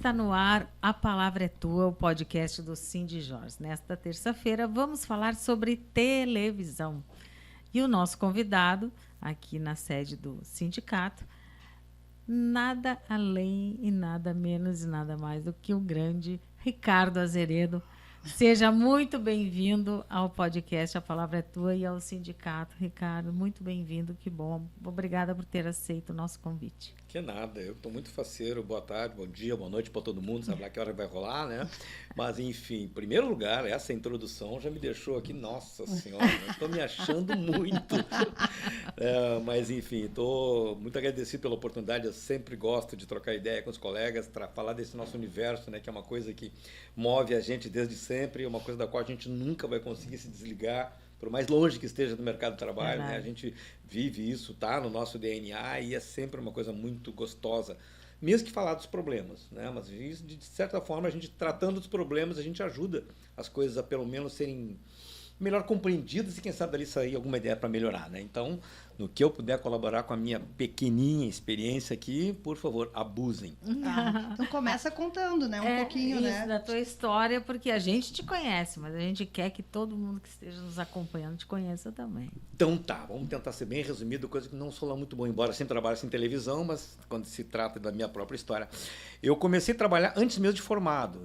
Está no ar A Palavra é Tua, o podcast do Cindy Jorge. Nesta terça-feira vamos falar sobre televisão. E o nosso convidado, aqui na sede do sindicato, nada além e nada menos e nada mais do que o grande Ricardo Azeredo. Seja muito bem-vindo ao podcast A Palavra é Tua e ao sindicato. Ricardo, muito bem-vindo, que bom. Obrigada por ter aceito o nosso convite. Que nada, eu estou muito faceiro. Boa tarde, bom dia, boa noite para todo mundo, sabe lá que hora vai rolar, né? Mas, enfim, em primeiro lugar, essa introdução já me deixou aqui, nossa senhora, estou me achando muito. Mas, enfim, estou muito agradecido pela oportunidade, eu sempre gosto de trocar ideia com os colegas, para falar desse nosso universo, né, que é uma coisa que move a gente desde sempre, uma coisa da qual a gente nunca vai conseguir se desligar, por mais longe que esteja do mercado do trabalho, né? A gente vive isso, tá no nosso DNA e é sempre uma coisa muito gostosa, mesmo que falar dos problemas, né? Mas isso, de certa forma, a gente tratando dos problemas, a gente ajuda as coisas a pelo menos serem melhor compreendidas e quem sabe dali sair alguma ideia para melhorar, né? Então, no que eu puder colaborar com a minha pequenininha experiência aqui, por favor, abusem. Então começa contando, né? Um pouquinho, isso, né? Da tua história, porque a gente te conhece, mas a gente quer que todo mundo que esteja nos acompanhando te conheça também. Então tá, vamos tentar ser bem resumido, coisa que não sou lá muito bom, embora sempre trabalhe em televisão, mas quando se trata da minha própria história. Eu comecei a trabalhar antes mesmo de formado.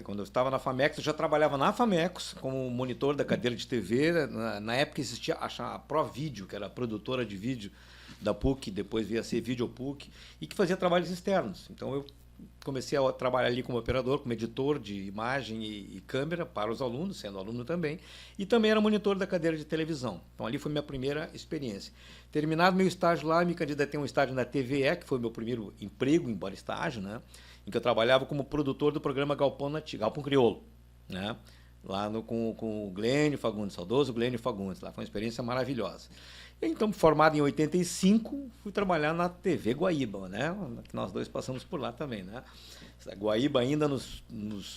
Quando eu estava na Famecos, eu já trabalhava na Famecos como monitor da cadeira de TV. Na época existia a ProVídeo, que era a produtora de vídeo da PUC, depois veio a ser Vídeo PUC, e que fazia trabalhos externos. Então eu comecei a trabalhar ali como operador, como editor de imagem e câmera para os alunos, sendo aluno também, e também era monitor da cadeira de televisão. Então ali foi minha primeira experiência. Terminado meu estágio lá, me candidatei a um estágio na TVE, que foi meu primeiro emprego, embora estágio, né, em que eu trabalhava como produtor do programa Galpão Crioulo, né, lá com o Glênio Fagundes, saudoso Glênio Fagundes. Lá foi uma experiência maravilhosa. Então, formado em 85, fui trabalhar na TV Guaíba, né? Nós dois passamos por lá também, né? Guaíba ainda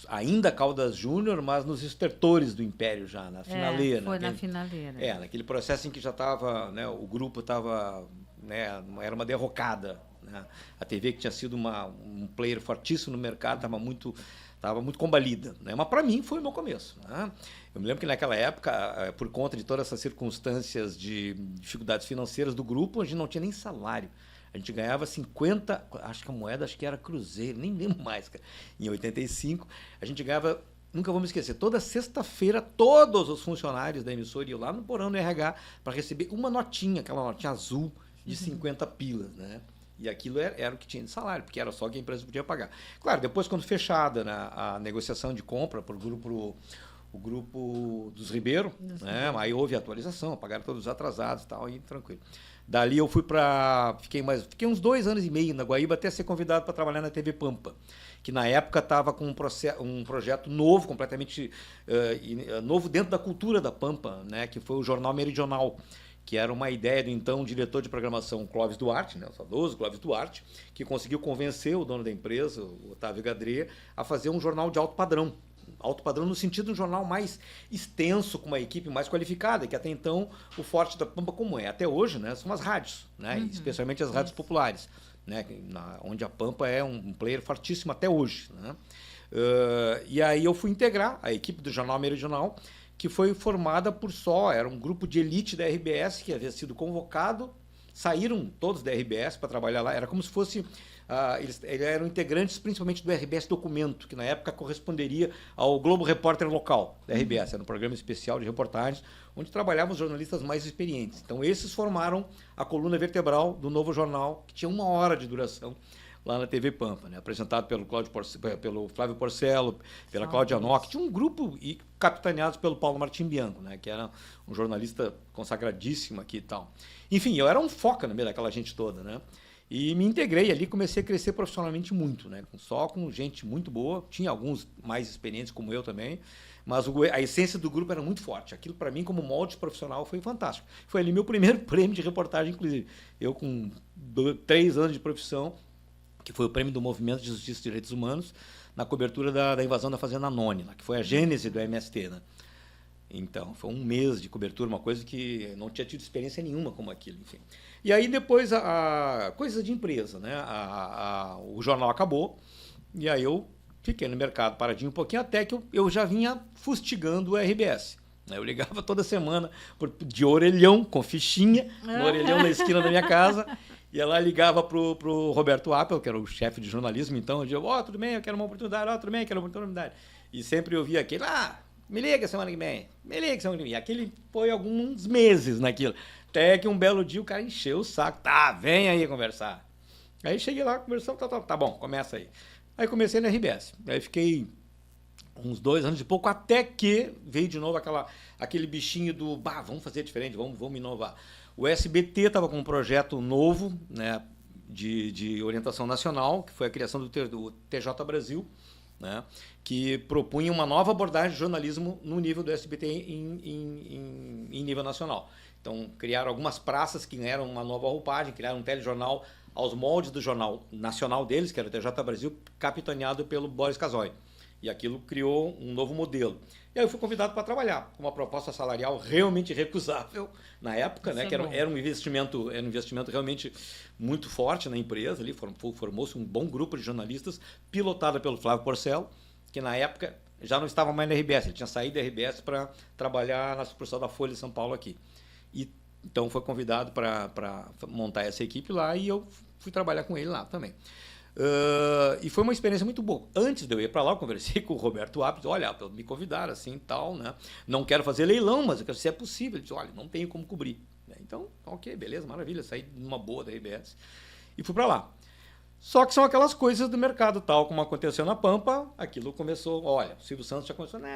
ainda Caldas Júnior, mas nos estertores do Império já, na finaleira. Foi na finaleira. Naquele processo em que já estava, né, o grupo estava, né, era uma derrocada, né? A TV que tinha sido um player fortíssimo no mercado, estava muito combalida, né? Mas para mim foi o meu começo, né? Eu me lembro que naquela época, por conta de todas essas circunstâncias de dificuldades financeiras do grupo, a gente não tinha nem salário. A gente ganhava 50, acho que a moeda que era cruzeiro, nem lembro mais, cara. Em 85, a gente ganhava, nunca vou me esquecer, toda sexta-feira, todos os funcionários da emissora iam lá no porão do RH para receber uma notinha, aquela notinha azul de 50 pilas, né? E aquilo era o que tinha de salário, porque era só o que a empresa podia pagar. Claro, depois, quando fechada, né, a negociação de compra para o grupo dos Ribeiro, né, aí houve atualização, pagaram todos os atrasados e tal, e tranquilo. Dali eu fiquei uns 2 anos e meio na Guaíba até ser convidado para trabalhar na TV Pampa, que na época estava com um projeto novo, completamente novo dentro da cultura da Pampa, né, que foi o Jornal Meridional, que era uma ideia do então diretor de programação Clóvis Duarte, né, o saudoso Clóvis Duarte, que conseguiu convencer o dono da empresa, o Otávio Gadré, a fazer um jornal de alto padrão. Alto padrão no sentido de um jornal mais extenso, com uma equipe mais qualificada, que até então o forte da Pampa, como é até hoje, né, são as rádios, né, especialmente as rádios populares, né, onde a Pampa é um player fortíssimo até hoje, né. E aí eu fui integrar a equipe do Jornal Meridional, que foi formada era um grupo de elite da RBS que havia sido convocado, saíram todos da RBS para trabalhar lá, era como se fosse, eles eram integrantes principalmente do RBS Documento, que na época corresponderia ao Globo Repórter local da RBS, era um programa especial de reportagens, onde trabalhavam os jornalistas mais experientes. Então esses formaram a coluna vertebral do novo jornal, que tinha 1 hora de duração, lá na TV Pampa, né? Apresentado pelo Flávio Porcelo, pela Cláudia Nock. Tinha um grupo capitaneados pelo Paulo Martim Bianco, né? Que era um jornalista consagradíssimo aqui e tal. Enfim, eu era um foca no meio daquela gente toda, né? E me integrei ali, comecei a crescer profissionalmente muito, né? Só com gente muito boa, tinha alguns mais experientes como eu também, mas a essência do grupo era muito forte. Aquilo para mim, como molde profissional, foi fantástico. Foi ali meu primeiro prêmio de reportagem, inclusive. Eu com 3 anos de profissão, que foi o prêmio do Movimento de Justiça e Direitos Humanos, na cobertura da invasão da Fazenda Anônima, que foi a gênese do MST, né? Então, foi 1 mês de cobertura, uma coisa que não tinha tido experiência nenhuma como aquilo, enfim. E aí depois, coisas de empresa, né? O jornal acabou, E aí eu fiquei no mercado paradinho um pouquinho, até que eu já vinha fustigando o RBS. Eu ligava toda semana de orelhão, com fichinha, no orelhão na esquina da minha casa. E ela ligava pro Roberto Appel, que era o chefe de jornalismo, então, eu dizia, tudo bem, eu quero uma oportunidade, tudo bem, eu quero uma oportunidade. E sempre eu via aquele, me liga semana que vem, me liga semana que vem. E aquele foi alguns meses naquilo. Até que um belo dia o cara encheu o saco, vem aí conversar. Aí cheguei lá, conversamos, tá bom, começa aí. Aí comecei na RBS, aí fiquei uns 2 anos e pouco, até que veio de novo aquele bichinho do, vamos fazer diferente, vamos inovar. O SBT estava com um projeto novo, né, de orientação nacional, que foi a criação do TJ Brasil, né, que propunha uma nova abordagem de jornalismo no nível do SBT em nível nacional. Então, criaram algumas praças que eram uma nova roupagem, criaram um telejornal aos moldes do jornal nacional deles, que era o TJ Brasil, capitaneado pelo Boris Casoy. E aquilo criou um novo modelo. E aí eu fui convidado para trabalhar com uma proposta salarial realmente recusável na época, né? Que era um investimento realmente muito forte na empresa. Ali formou-se um bom grupo de jornalistas, pilotado pelo Flávio Porcel, que na época já não estava mais na RBS. Ele tinha saído da RBS para trabalhar na sucursal da Folha de São Paulo aqui. E então foi convidado para montar essa equipe lá e eu fui trabalhar com ele lá também. E foi uma experiência muito boa. Antes de eu ir para lá, eu conversei com o Roberto Appel, disse, olha, me convidaram assim e tal, né? Não quero fazer leilão, mas eu quero se é possível. Ele disse, olha, não tenho como cobrir. Então, ok, beleza, maravilha, saí numa boa da RBS e fui para lá. Só que são aquelas coisas do mercado, tal como aconteceu na Pampa, aquilo começou, olha, o Silvio Santos já começou, não.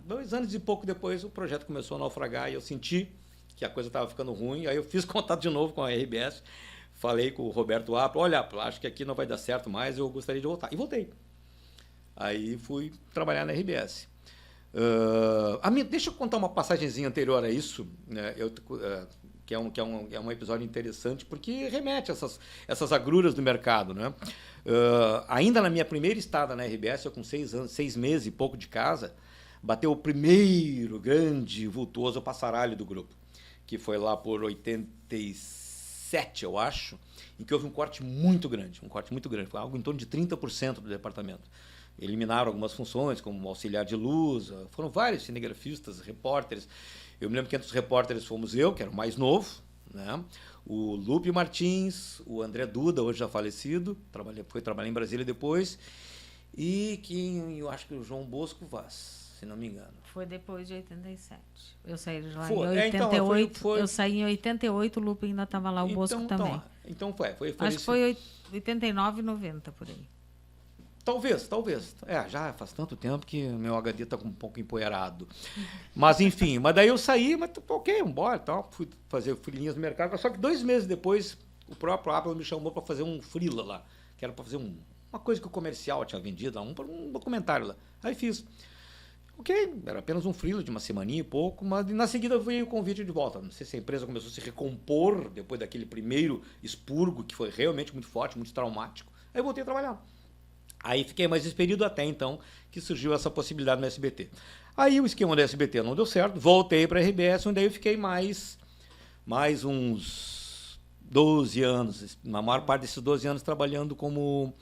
2 anos e pouco depois o projeto começou a naufragar e eu senti que a coisa estava ficando ruim, aí eu fiz contato de novo com a RBS, falei com o Roberto Appel, olha, acho que aqui não vai dar certo mais, eu gostaria de voltar. E voltei. Aí fui trabalhar na RBS. Deixa eu contar uma passagenzinha anterior a isso, né, que é um episódio interessante, porque remete a essas agruras do mercado. Né? Ainda na minha primeira estada na RBS, eu com 6 meses e pouco de casa, bateu o primeiro grande, vultuoso passaralho do grupo, que foi lá por 87, eu acho, em que houve um corte muito grande, foi algo em torno de 30% do departamento. Eliminaram algumas funções, como auxiliar de luz, foram vários cinegrafistas, repórteres. Eu me lembro que entre os repórteres fomos eu, que era o mais novo, né? O Lupe Martins, o André Duda, hoje já falecido, foi trabalhar em Brasília depois, e eu acho que o João Bosco Vaz, se não me engano. Foi depois de 87. Eu saí de lá em 88. Eu saí em 88, o Lupe ainda estava lá, o Bosco também. Então foi acho que foi 89 e 90, por aí. Talvez. Já faz tanto tempo que meu HD está um pouco empoeirado. Mas, enfim, daí eu saí, ok, vambora, tal, fui fazer freelinhas no mercado. Só que 2 meses depois, o próprio Apple me chamou para fazer um freela lá, que era para fazer uma coisa que o comercial tinha vendido, um documentário lá. Aí fiz. Ok, era apenas um freela de uma semaninha e pouco, mas na seguida veio o convite de volta. Não sei se a empresa começou a se recompor depois daquele primeiro expurgo, que foi realmente muito forte, muito traumático. Aí eu voltei a trabalhar. Aí fiquei mais esse período até então que surgiu essa possibilidade no SBT. Aí o esquema do SBT não deu certo, voltei para a RBS, onde aí eu fiquei mais uns 12 anos, na maior parte desses 12 anos trabalhando como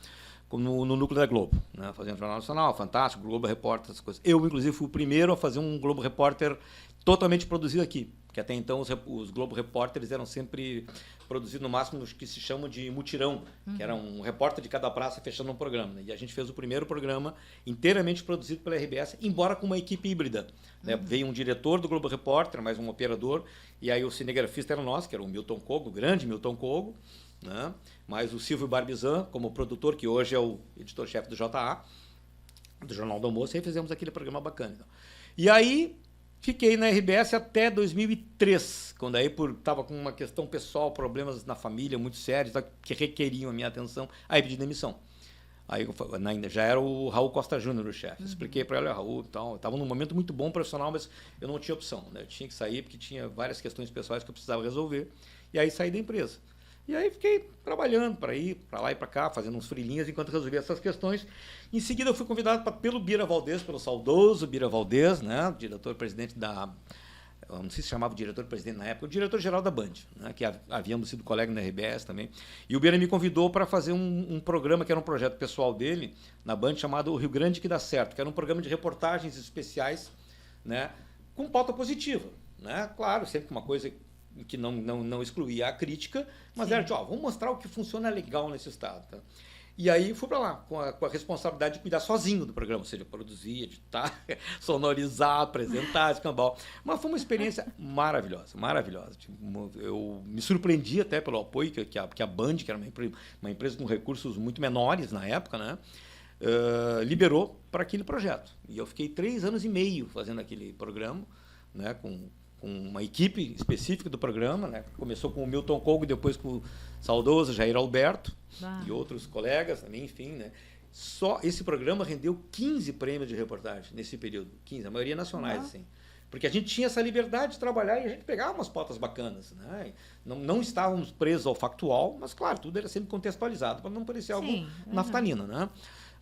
no núcleo da Globo, né? Fazendo Jornal Nacional, Fantástico, Globo Repórter, essas coisas. Eu, inclusive, fui o primeiro a fazer um Globo Repórter totalmente produzido aqui, porque até então os Globo Repórteres eram sempre produzidos no máximo no que se chama de mutirão, que era um repórter de cada praça fechando um programa. Né? E a gente fez o primeiro programa inteiramente produzido pela RBS, embora com uma equipe híbrida. Né? Veio um diretor do Globo Repórter, mais um operador, e aí o cinegrafista era nosso, que era o Milton Kogo, o grande Milton Kogo, né? Mais o Silvio Barbizan, como produtor, que hoje é o editor-chefe do JA, do Jornal do Almoço, e aí fizemos aquele programa bacana. Então. E aí fiquei na RBS até 2003, quando aí estava com uma questão pessoal, problemas na família muito sérios, que requeriam a minha atenção, aí pedi demissão. Aí ainda já era o Raul Costa Júnior o chefe. Expliquei para ele, Raul, tal, estava num momento muito bom profissional, mas eu não tinha opção, né? Eu tinha que sair porque tinha várias questões pessoais que eu precisava resolver. E aí saí da empresa. E aí fiquei trabalhando para ir para lá e para cá, fazendo uns freelinhas enquanto resolvia essas questões. Em seguida eu fui convidado pelo Bira Valdez, pelo saudoso Bira Valdez, né, diretor-presidente da eu não sei se chamava o diretor-presidente na época, o diretor-geral da Band, né, que havíamos sido colega na RBS também. E o Bira me convidou para fazer um programa que era um projeto pessoal dele, na Band, chamado O Rio Grande que Dá Certo, que era um programa de reportagens especiais, né, com pauta positiva. Né? Claro, sempre uma coisa que não excluía a crítica, mas era de, vamos mostrar o que funciona legal nesse estado. Tá? E aí fui para lá, com a responsabilidade de cuidar sozinho do programa, ou seja, produzir, editar, sonorizar, apresentar, escambau. Mas foi uma experiência maravilhosa, maravilhosa. Eu me surpreendi até pelo apoio que a Band, que era uma empresa com recursos muito menores na época, né, liberou para aquele projeto. E eu fiquei 3 anos e meio fazendo aquele programa, né, com uma equipe específica do programa, né? Começou com o Milton Colgo, depois com o saudoso Jair Alberto e outros colegas também, enfim, né? Só esse programa rendeu 15 prêmios de reportagem nesse período, 15, a maioria nacionais, assim. Porque a gente tinha essa liberdade de trabalhar e a gente pegava umas pautas bacanas, né? Não estávamos presos ao factual, mas claro, tudo era sempre contextualizado para não parecer algo naftalina, né?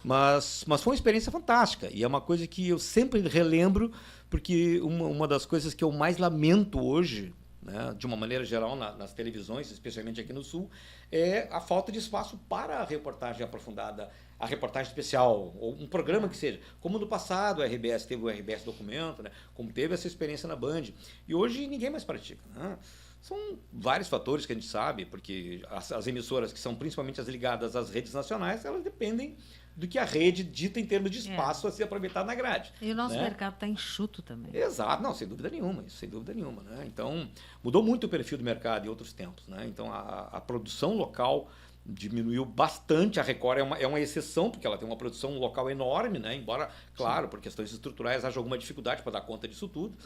Mas foi uma experiência fantástica e é uma coisa que eu sempre relembro, porque uma das coisas que eu mais lamento hoje, né, de uma maneira geral nas televisões, especialmente aqui no Sul, é a falta de espaço para a reportagem aprofundada, a reportagem especial, ou um programa que seja. Como no passado a RBS teve o RBS Documento, né, como teve essa experiência na Band, e hoje ninguém mais pratica. Né? São vários fatores que a gente sabe, porque as emissoras que são principalmente as ligadas às redes nacionais, elas dependem do que a rede dita em termos de espaço a ser aproveitado na grade. E o nosso mercado está enxuto também. Exato, não, sem dúvida nenhuma, isso, sem dúvida nenhuma. Né? Então, mudou muito o perfil do mercado em outros tempos. Né? Então, a produção local diminuiu bastante. A Record é uma exceção, porque ela tem uma produção local enorme, né? Embora, claro, por questões estruturais haja alguma dificuldade para dar conta disso tudo.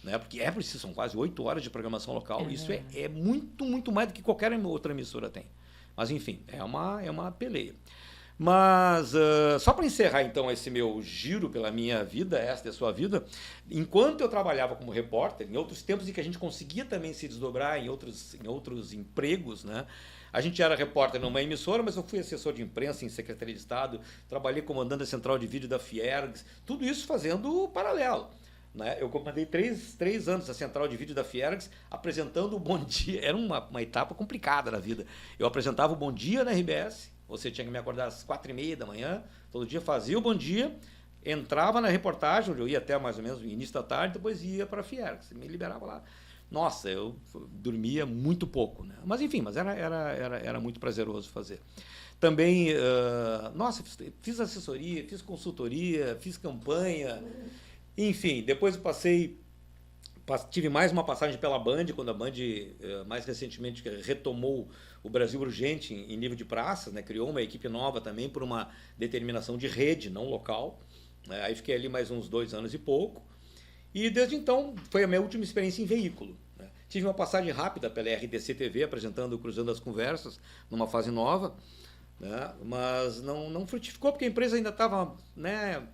Né? Porque é preciso, são quase 8 horas de programação local. Isso é muito, muito mais do que qualquer outra emissora tem. Mas, enfim, é uma peleia. Mas, só para encerrar, então, esse meu giro pela minha vida, esta é a sua vida, enquanto eu trabalhava como repórter, em outros tempos em que a gente conseguia também se desdobrar em outros empregos, né? A gente era repórter numa emissora, mas eu fui assessor de imprensa em Secretaria de Estado, trabalhei comandando a central de vídeo da Fiergs, tudo isso fazendo paralelo. Né? Eu comandei 3 anos a central de vídeo da Fiergs, apresentando o Bom Dia. Era uma etapa complicada na vida. Eu apresentava o Bom Dia na RBS, você tinha que me acordar às 4h30 da manhã, todo dia fazia o Bom Dia, entrava na reportagem, onde eu ia até mais ou menos no início da tarde, depois ia para a Fiergs, me liberava lá. Nossa, eu dormia muito pouco, né? Mas enfim, era muito prazeroso fazer. Também, fiz assessoria, fiz consultoria, fiz campanha, enfim, depois eu tive mais uma passagem pela Band, quando a Band, mais recentemente, retomou o Brasil Urgente em nível de praças, né? Criou uma equipe nova também por uma determinação de rede, não local. Né? Aí fiquei ali mais uns 2 anos e pouco. E desde então foi a minha última experiência em veículo. Né? Tive uma passagem rápida pela RTC TV, apresentando o Cruzando as Conversas, numa fase nova, né? Mas não frutificou, porque a empresa ainda estava... Né,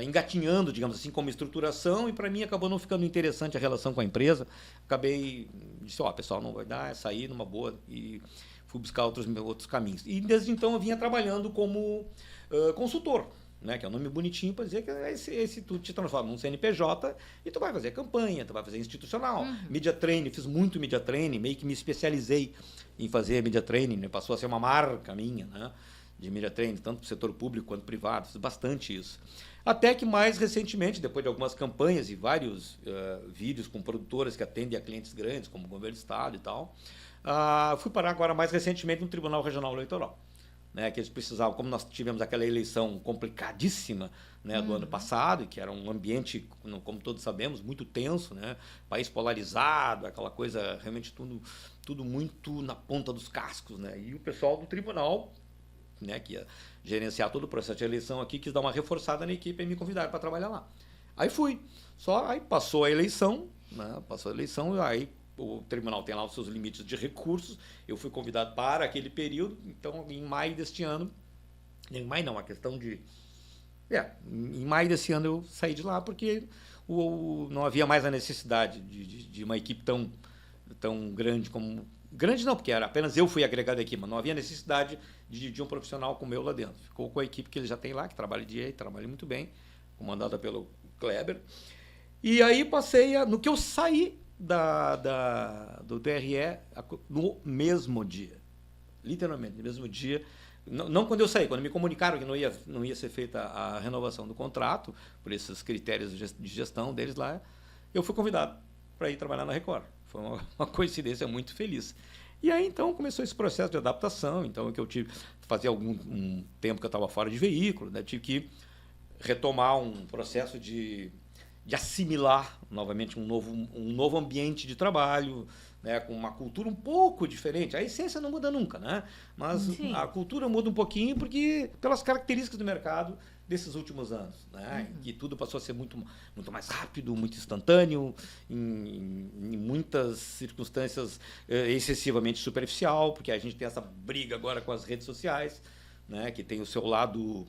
engatinhando, digamos assim, como estruturação, e para mim acabou não ficando interessante a relação com a empresa. Disse, pessoal, não vai dar, sair numa boa, e fui buscar outros caminhos. E desde então eu vinha trabalhando como consultor, né, que é um nome bonitinho para dizer que tu te transforma num CNPJ e tu vai fazer campanha, tu vai fazer institucional, media training, fiz muito media training, meio que me especializei em fazer media training, né, passou a ser uma marca minha, né, de media training, tanto para o setor público quanto privado, fiz bastante isso. Até que mais recentemente, depois de algumas campanhas e vários vídeos com produtoras que atendem a clientes grandes, como o governo do estado e tal, fui parar agora mais recentemente no Tribunal Regional Eleitoral. Né, que eles precisavam, como nós tivemos aquela eleição complicadíssima, né, do ano passado, que era um ambiente, como todos sabemos, muito tenso, né, país polarizado, aquela coisa, realmente tudo muito na ponta dos cascos. Né, e o pessoal do tribunal, né, que ia gerenciar todo o processo de eleição aqui, quis dar uma reforçada na equipe e me convidaram para trabalhar lá. Aí fui. Aí passou a eleição, né, aí o tribunal tem lá os seus limites de recursos, eu fui convidado para aquele período, então em maio deste ano, em maio não, a questão de... em maio desse ano eu saí de lá, porque não havia mais a necessidade de uma equipe tão grande como... Grande não, porque era apenas eu fui agregado aqui, mas não havia necessidade de um profissional como eu lá dentro. Ficou com a equipe que ele já tem lá, que trabalha dia e trabalha muito bem, comandada pelo Kleber. E aí no que eu saí do TRE no mesmo dia. Literalmente, no mesmo dia. Não quando eu saí, quando me comunicaram que não ia ser feita a renovação do contrato, por esses critérios de gestão deles lá, eu fui convidado para ir trabalhar na Record. Foi uma coincidência muito feliz. E aí, então, começou esse processo de adaptação. Então, que eu tive fazia um tempo que eu estava fora de veículo, né? Tive que retomar um processo de assimilar novamente um novo ambiente de trabalho, né, com uma cultura um pouco diferente. A essência não muda nunca, né? Mas sim, a cultura muda um pouquinho pelas características do mercado desses últimos anos, né? Uhum. Que tudo passou a ser muito mais rápido, muito instantâneo, em muitas circunstâncias excessivamente superficial, porque a gente tem essa briga agora com as redes sociais, né, que tem o seu lado...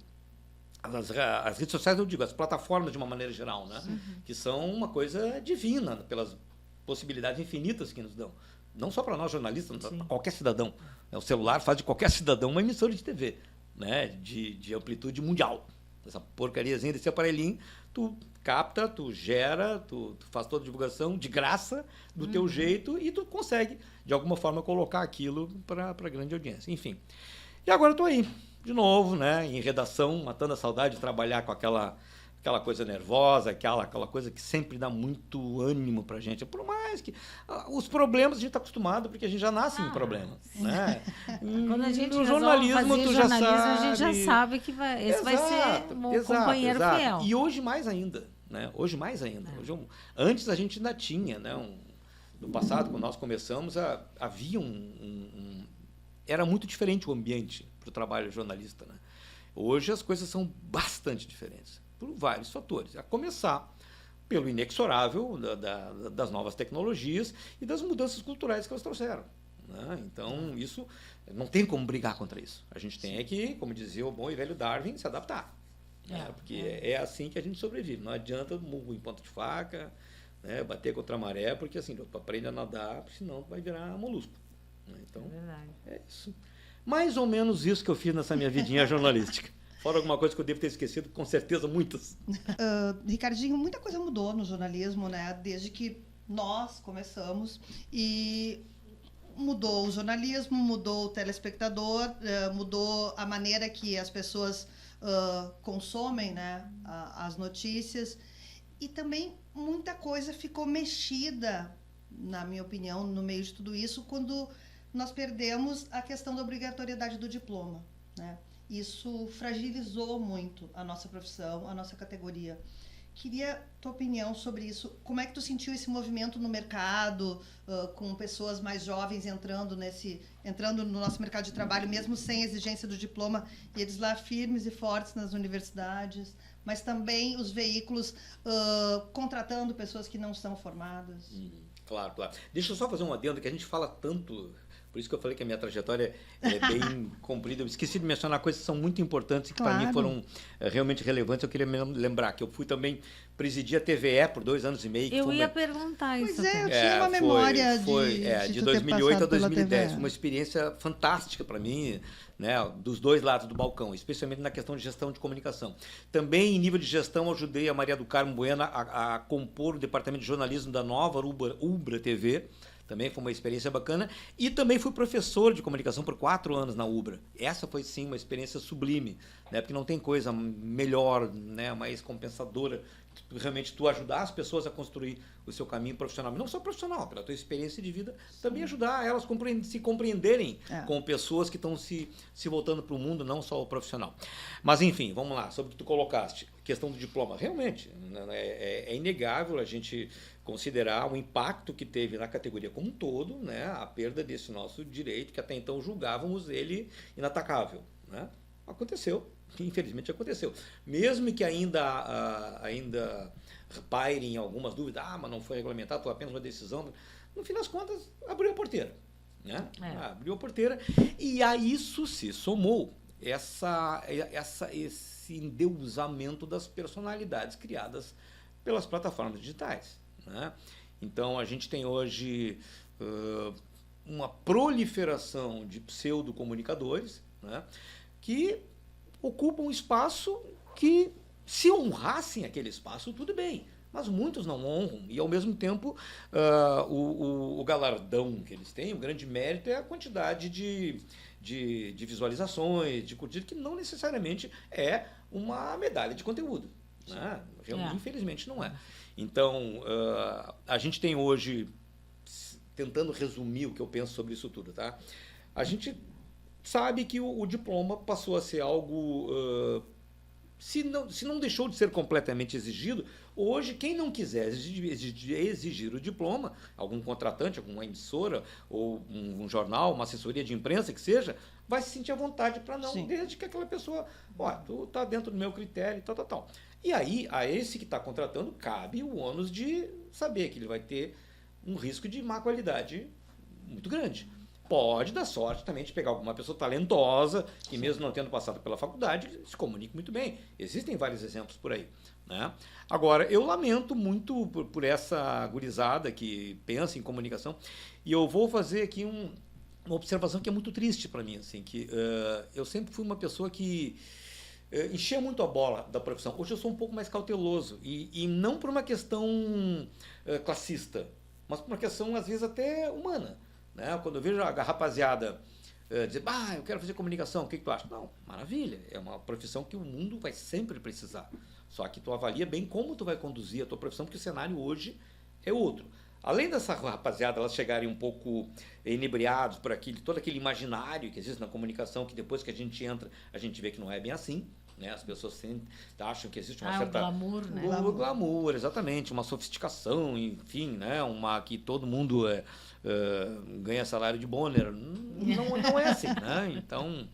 As redes sociais, eu digo, as plataformas de uma maneira geral, né? Uhum. Que são uma coisa divina, pelas possibilidades infinitas que nos dão. Não só para nós jornalistas, para qualquer cidadão. O celular faz de qualquer cidadão uma emissora de TV, né? De amplitude mundial. Essa porcariazinha desse aparelhinho, tu capta, tu gera, tu faz toda a divulgação de graça, do teu jeito, e tu consegue, de alguma forma, colocar aquilo para a grande audiência. Enfim. E agora eu estou aí, de novo, né, em redação, matando a saudade de trabalhar com aquela coisa nervosa, aquela coisa que sempre dá muito ânimo para a gente. Por mais que os problemas a gente está acostumado, porque a gente já nasce em problema. Né? Quando a gente no jornalismo, tu já sabe. A gente já sabe que esse vai ser um companheiro fiel. E hoje mais ainda. Né? Hoje mais ainda. Antes a gente ainda tinha, né, no passado, quando nós começamos, havia era muito diferente o ambiente para o trabalho jornalista. Né? Hoje as coisas são bastante diferentes, por vários fatores. A começar pelo inexorável das novas tecnologias e das mudanças culturais que elas trouxeram. Né? Então, isso não tem como brigar contra isso. A gente tem que, como dizia o bom e velho Darwin, se adaptar. Né? Porque é assim que a gente sobrevive. Não adianta murro em ponta de faca, né? Bater contra a maré, porque assim, tu aprende a nadar, porque senão tu vai virar molusco. Então, é isso. Mais ou menos isso que eu fiz nessa minha vidinha jornalística. Fora alguma coisa que eu devo ter esquecido, com certeza muitas. Ricardinho, muita coisa mudou no jornalismo, né? Desde que nós começamos. E mudou o jornalismo, mudou o telespectador, mudou a maneira que as pessoas consomem, né, as notícias. E também muita coisa ficou mexida, na minha opinião, no meio de tudo isso, quando nós perdemos a questão da obrigatoriedade do diploma, né? Isso fragilizou muito a nossa profissão, a nossa categoria. Queria tua opinião sobre isso. Como é que tu sentiu esse movimento no mercado, com pessoas mais jovens entrando no nosso mercado de trabalho, mesmo sem exigência do diploma, e eles lá firmes e fortes nas universidades, mas também os veículos contratando pessoas que não são formadas? Claro. Deixa eu só fazer um adendo, que a gente fala tanto... Por isso que eu falei que a minha trajetória é bem comprida. Eu esqueci de mencionar coisas que são muito importantes e que para mim foram realmente relevantes. Eu queria me lembrar que eu fui também presidir a TVE por 2 anos e meio. Eu ia perguntar isso. Pois eu tinha uma memória de 2008 a 2010. Foi uma experiência fantástica para mim, né, dos dois lados do balcão, especialmente na questão de gestão de comunicação. Também, em nível de gestão, ajudei a Maria do Carmo Buena a compor o departamento de jornalismo da nova Ubra TV. Também foi uma experiência bacana. E também fui professor de comunicação por 4 anos na Ubra. Essa foi, sim, uma experiência sublime, né? Porque não tem coisa melhor, né, mais compensadora, realmente tu ajudar as pessoas a construir o seu caminho profissional. Não só profissional, pela tua experiência de vida, também ajudar elas a se compreenderem com pessoas que estão se voltando para o mundo, não só o profissional. Mas, enfim, vamos lá, sobre o que tu colocaste. Questão do diploma. Realmente, é inegável a gente considerar o impacto que teve na categoria como um todo, né, a perda desse nosso direito, que até então julgávamos ele inatacável. Né? Aconteceu, infelizmente aconteceu. Mesmo que ainda pairem algumas dúvidas, mas não foi regulamentado, foi apenas uma decisão, no fim das contas, abriu a porteira. Né? Abriu a porteira e a isso se somou esse endeusamento das personalidades criadas pelas plataformas digitais. Né? Então, a gente tem hoje uma proliferação de pseudo-comunicadores, né, que ocupam um espaço que, se honrassem aquele espaço, tudo bem. mas muitos não honram. E, ao mesmo tempo, o galardão que eles têm, o grande mérito é a quantidade de visualizações, de curtidas, que não necessariamente é uma medalha de conteúdo. Né? Infelizmente não é. Então, a gente tem hoje, tentando resumir o que eu penso sobre isso tudo, tá? A gente sabe que o diploma passou a ser algo, se não deixou de ser completamente exigido, hoje quem não quiser exigir o diploma, algum contratante, alguma emissora, ou um jornal, uma assessoria de imprensa que seja, vai se sentir à vontade para não, Sim. desde que aquela pessoa, tu está dentro do meu critério, tal. E aí, a esse que está contratando, cabe o ônus de saber que ele vai ter um risco de má qualidade muito grande. Pode dar sorte também de pegar alguma pessoa talentosa, que mesmo não tendo passado pela faculdade, se comunique muito bem. Existem vários exemplos por aí. Né? Agora, eu lamento muito por essa gurizada que pensa em comunicação, e eu vou fazer aqui uma observação que é muito triste para mim, assim, que eu sempre fui uma pessoa que enchia muito a bola da profissão. Hoje eu sou um pouco mais cauteloso, e não por uma questão classista, mas por uma questão, às vezes, até humana. Né? Quando eu vejo a rapaziada dizer, eu quero fazer comunicação, o que tu acha? Não, maravilha, é uma profissão que o mundo vai sempre precisar. Só que tu avalia bem como tu vai conduzir a tua profissão, porque o cenário hoje é outro. Além dessa rapaziada, elas chegarem um pouco inebriados por todo aquele imaginário que existe na comunicação, que depois que a gente entra, a gente vê que não é bem assim. Né? As pessoas acham que existe uma certa... o glamour, né? O glamour, exatamente. Uma sofisticação, enfim, né? Que todo mundo ganha salário de Bonner. Não é assim, né? Então...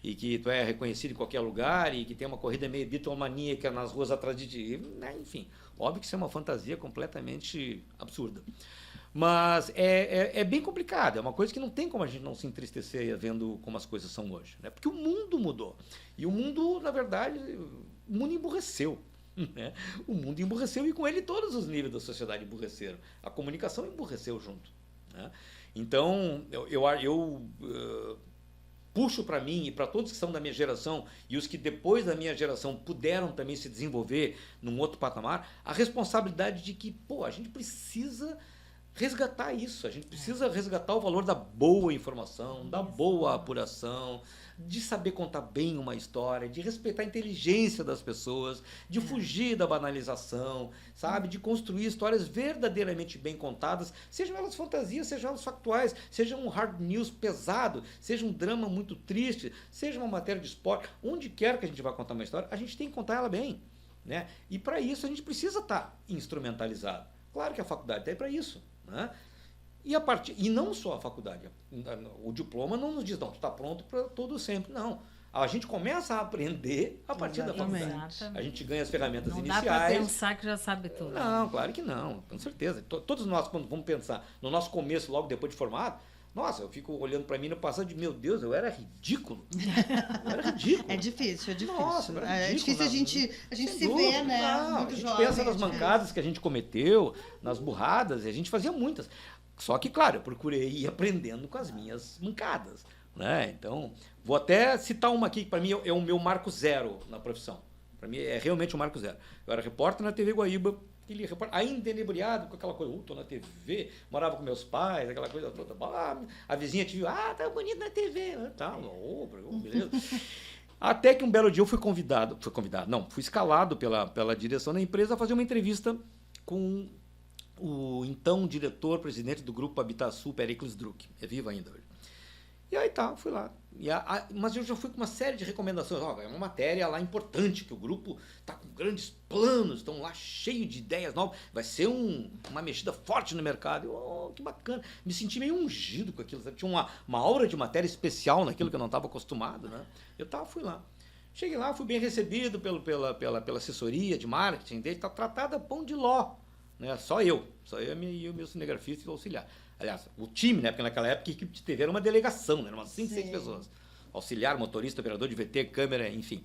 E que tu é reconhecido em qualquer lugar e que tem uma corrida meio bitomaníaca nas ruas atrás de ti, né? Enfim, óbvio que isso é uma fantasia completamente absurda. Mas é bem complicado, é uma coisa que não tem como a gente não se entristecer vendo como as coisas são hoje. Né? Porque o mundo mudou. E o mundo, na verdade, o mundo emburreceu. Né? O mundo emburreceu e com ele todos os níveis da sociedade emburreceram. A comunicação emburreceu junto. Né? Então, eu puxo para mim e para todos que são da minha geração e os que depois da minha geração puderam também se desenvolver num outro patamar, a responsabilidade de que, a gente precisa resgatar isso, a gente precisa resgatar o valor da boa informação, da boa apuração, de saber contar bem uma história, de respeitar a inteligência das pessoas, de fugir da banalização, sabe? De construir histórias verdadeiramente bem contadas, sejam elas fantasias, sejam elas factuais, seja um hard news pesado, seja um drama muito triste, seja uma matéria de esporte, onde quer que a gente vá contar uma história, a gente tem que contar ela bem. Né? E para isso a gente precisa estar instrumentalizado. Claro que a faculdade está aí para isso. Né? E não só a faculdade, o diploma não nos diz, não, tu está pronto para todo sempre, não. A gente começa a aprender a partir da faculdade. A gente ganha as ferramentas iniciais. Não dá para pensar que já sabe tudo. Não, claro que não, com certeza. Todos nós, quando vamos pensar no nosso começo, logo depois de formado, nossa, eu fico olhando para mim no passado de, meu Deus, eu era ridículo. É difícil. Nossa, é difícil a gente se ver, né? Não, muito a gente jovem, pensa nas mancadas que a gente cometeu, nas burradas, e a gente fazia muitas. Só que, claro, eu procurei ir aprendendo com as minhas mancadas. Né? Então, vou até citar uma aqui que para mim é o meu marco zero na profissão. Para mim é realmente um marco zero. Eu era repórter na TV Guaíba, ainda inebriado com aquela coisa, tô na TV, morava com meus pais, aquela coisa toda. A vizinha te viu, tá bonito na TV. Beleza. Até que um belo dia eu fui escalado pela direção da empresa a fazer uma entrevista com o então diretor-presidente do Grupo Habitasul, Pericles Druck. É vivo ainda hoje. E aí fui lá. Mas eu já fui com uma série de recomendações. É uma matéria lá importante, que o grupo está com grandes planos, estão lá cheio de ideias novas, vai ser uma mexida forte no mercado. Que bacana. Me senti meio ungido com aquilo. Sabe? Tinha uma aura de matéria especial naquilo que eu não estava acostumado. Né? Fui lá. Cheguei lá, fui bem recebido pela assessoria de marketing dele, está tratada pão de ló. Né? Só eu e o meu cinegrafista e o auxiliar. Aliás, o time, né? Porque naquela época a equipe de TV era uma delegação, né? Eram umas 5, 6 pessoas. Auxiliar, motorista, operador de VT, câmera, enfim.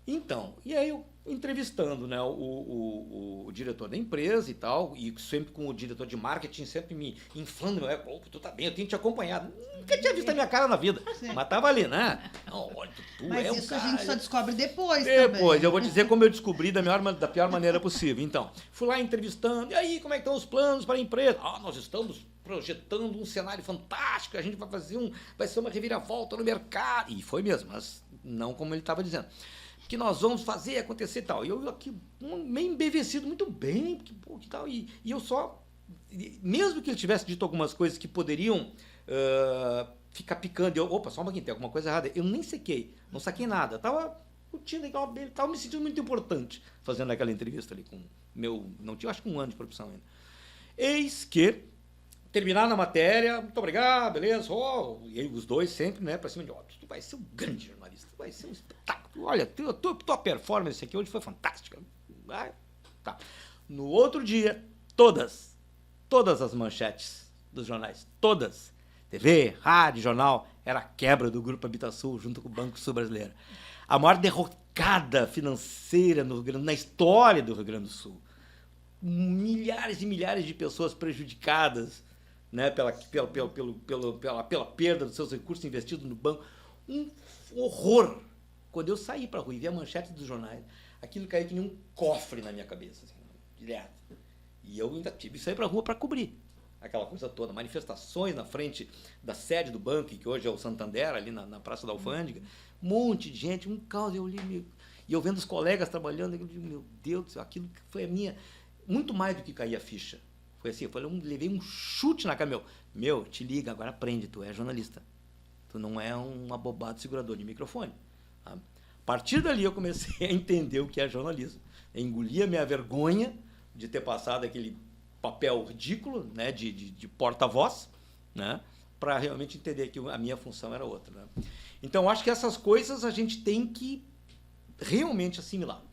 Então, e aí eu entrevistando, né, o diretor da empresa e tal, e sempre com o diretor de marketing, sempre me inflando, tu tá bem, eu tenho te acompanhado. Nunca tinha visto a minha cara na vida, mas tava ali, né? Não, olha, tu Mas é um isso cara... a gente só descobre depois Depois, também. eu vou dizer como eu descobri da pior maneira possível. Então, fui lá entrevistando, e aí, como é que estão os planos para a empresa? Nós estamos projetando um cenário fantástico, a gente vai ser uma reviravolta no mercado. E foi mesmo, mas não como ele estava dizendo. Que nós vamos fazer acontecer e tal. E eu aqui, meio embevecido, muito bem, que tal. E eu só, mesmo que ele tivesse dito algumas coisas que poderiam ficar picando, opa, só um pouquinho, tem alguma coisa errada. Eu nem sequei, não saquei nada. Estava curtindo legal dele, estava me sentindo muito importante fazendo aquela entrevista ali com não tinha, acho que 1 ano de profissão ainda. Eis que, terminada a matéria, muito obrigado, beleza, e aí os dois sempre, né, pra cima de tu vai ser um grande jornalista, tu vai ser um espetáculo, olha, tua performance aqui hoje foi fantástica. Tá. No outro dia, todas as manchetes dos jornais, todas, TV, rádio, jornal, era a quebra do Grupo Habitasul junto com o Banco Sul Brasileiro. A maior derrocada financeira na história do Rio Grande do Sul. Milhares e milhares de pessoas prejudicadas, né, pela perda dos seus recursos investidos no banco. Um horror. Quando eu saí para a rua e vi a manchete dos jornais, aquilo caiu que nem um cofre na minha cabeça, assim, direto. E eu ainda tive que sair para a rua para cobrir aquela coisa toda. Manifestações na frente da sede do banco, que hoje é o Santander, ali na Praça da Alfândega. Um monte de gente, um caos. Eu olhei, e eu vendo os colegas trabalhando, eu digo, meu Deus do céu, aquilo que foi a minha... Muito mais do que cair a ficha. Foi assim, eu levei um chute na cara, te liga, agora aprende, tu é jornalista. Tu não é um abobado segurador de microfone. Tá? A partir dali eu comecei a entender o que é jornalismo. Eu engoli a minha vergonha de ter passado aquele papel ridículo, né, de porta-voz, né, para realmente entender que a minha função era outra. Né? Então, acho que essas coisas a gente tem que realmente assimilar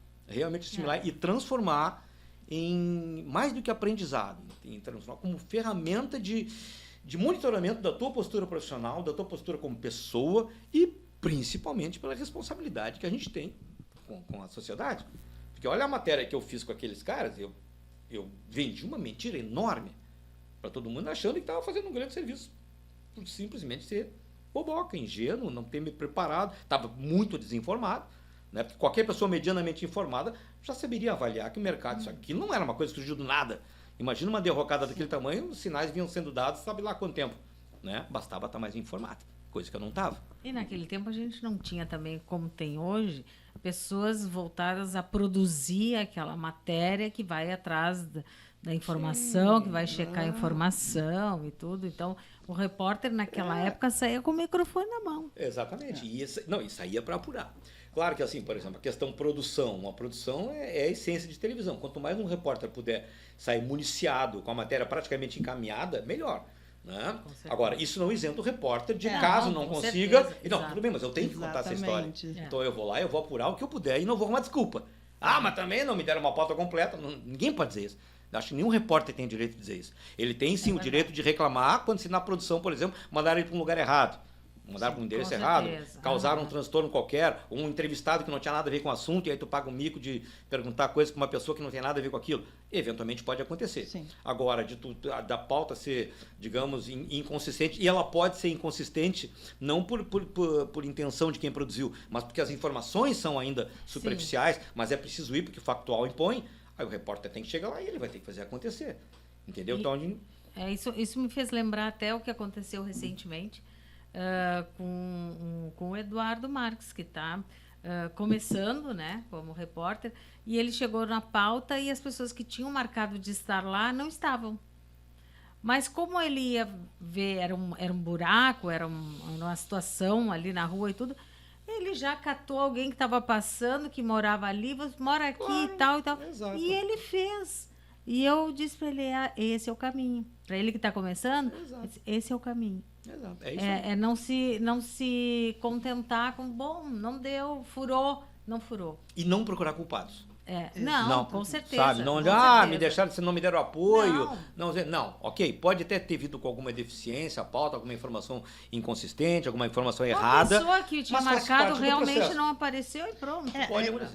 e transformar em mais do que aprendizado, em transformar como ferramenta de monitoramento da tua postura profissional, da tua postura como pessoa e principalmente pela responsabilidade que a gente tem com a sociedade. Porque olha a matéria que eu fiz com aqueles caras, eu vendi uma mentira enorme para todo mundo achando que estava fazendo um grande serviço por simplesmente ser boboca, ingênuo, não ter me preparado, estava muito desinformado. Né? Porque qualquer pessoa medianamente informada já saberia avaliar que o mercado, isso aqui não era uma coisa que surgiu do nada. Imagina uma derrocada daquele tamanho, os sinais vinham sendo dados, sabe lá quanto tempo. Né? Bastava estar mais informado, coisa que eu não estava. E naquele tempo a gente não tinha também, como tem hoje, pessoas voltadas a produzir aquela matéria que vai atrás da informação, que vai checar a informação e tudo. Então, o repórter naquela época saía com o microfone na mão. Exatamente. E saía para apurar. Claro que, assim, por exemplo, a questão produção. Uma produção é a essência de televisão. Quanto mais um repórter puder sair municiado, com a matéria praticamente encaminhada, melhor. Né? Agora, isso não isenta o repórter de caso não consiga... Certeza, não, tudo bem, mas eu tenho que contar essa história. Então eu vou lá, eu vou apurar o que eu puder e não vou arrumar desculpa. Mas também não me deram uma pauta completa. Ninguém pode dizer isso. Acho que nenhum repórter tem o direito de dizer isso. Ele tem sim o direito de reclamar quando se na produção, por exemplo, mandaram ele para um lugar errado. Mandaram para um endereço errado, causaram um transtorno qualquer, um entrevistado que não tinha nada a ver com o assunto, e aí tu paga um mico de perguntar coisas para uma pessoa que não tem nada a ver com aquilo. Eventualmente pode acontecer. Sim. Agora, da pauta ser, digamos, inconsistente, e ela pode ser inconsistente não por intenção de quem produziu, mas porque as informações são ainda superficiais, mas é preciso ir porque o factual impõe, aí o repórter tem que chegar lá e ele vai ter que fazer acontecer. Entendeu? Então, isso me fez lembrar até o que aconteceu recentemente, com o Eduardo Marques, que está começando, né, como repórter, e ele chegou na pauta e as pessoas que tinham marcado de estar lá não estavam. Mas como ele ia ver, era um buraco, era uma situação ali na rua e tudo, ele já catou alguém que estava passando, que morava ali, mora aqui, claro, e tal, e tal. Exato. E ele fez. E eu disse para ele, esse é o caminho. Para ele que está começando, esse é o caminho. Exato. É isso não se contentar com, bom, não deu, furou, não furou. E não procurar culpados. Não, com certeza. Sabe? Não, com me certeza. deixaram, se não me deram apoio. Não, ok, pode até ter vindo com alguma deficiência, pauta, alguma informação inconsistente, alguma informação errada. Uma pessoa que tinha mas faz marcado parte do realmente processo. não apareceu e pronto.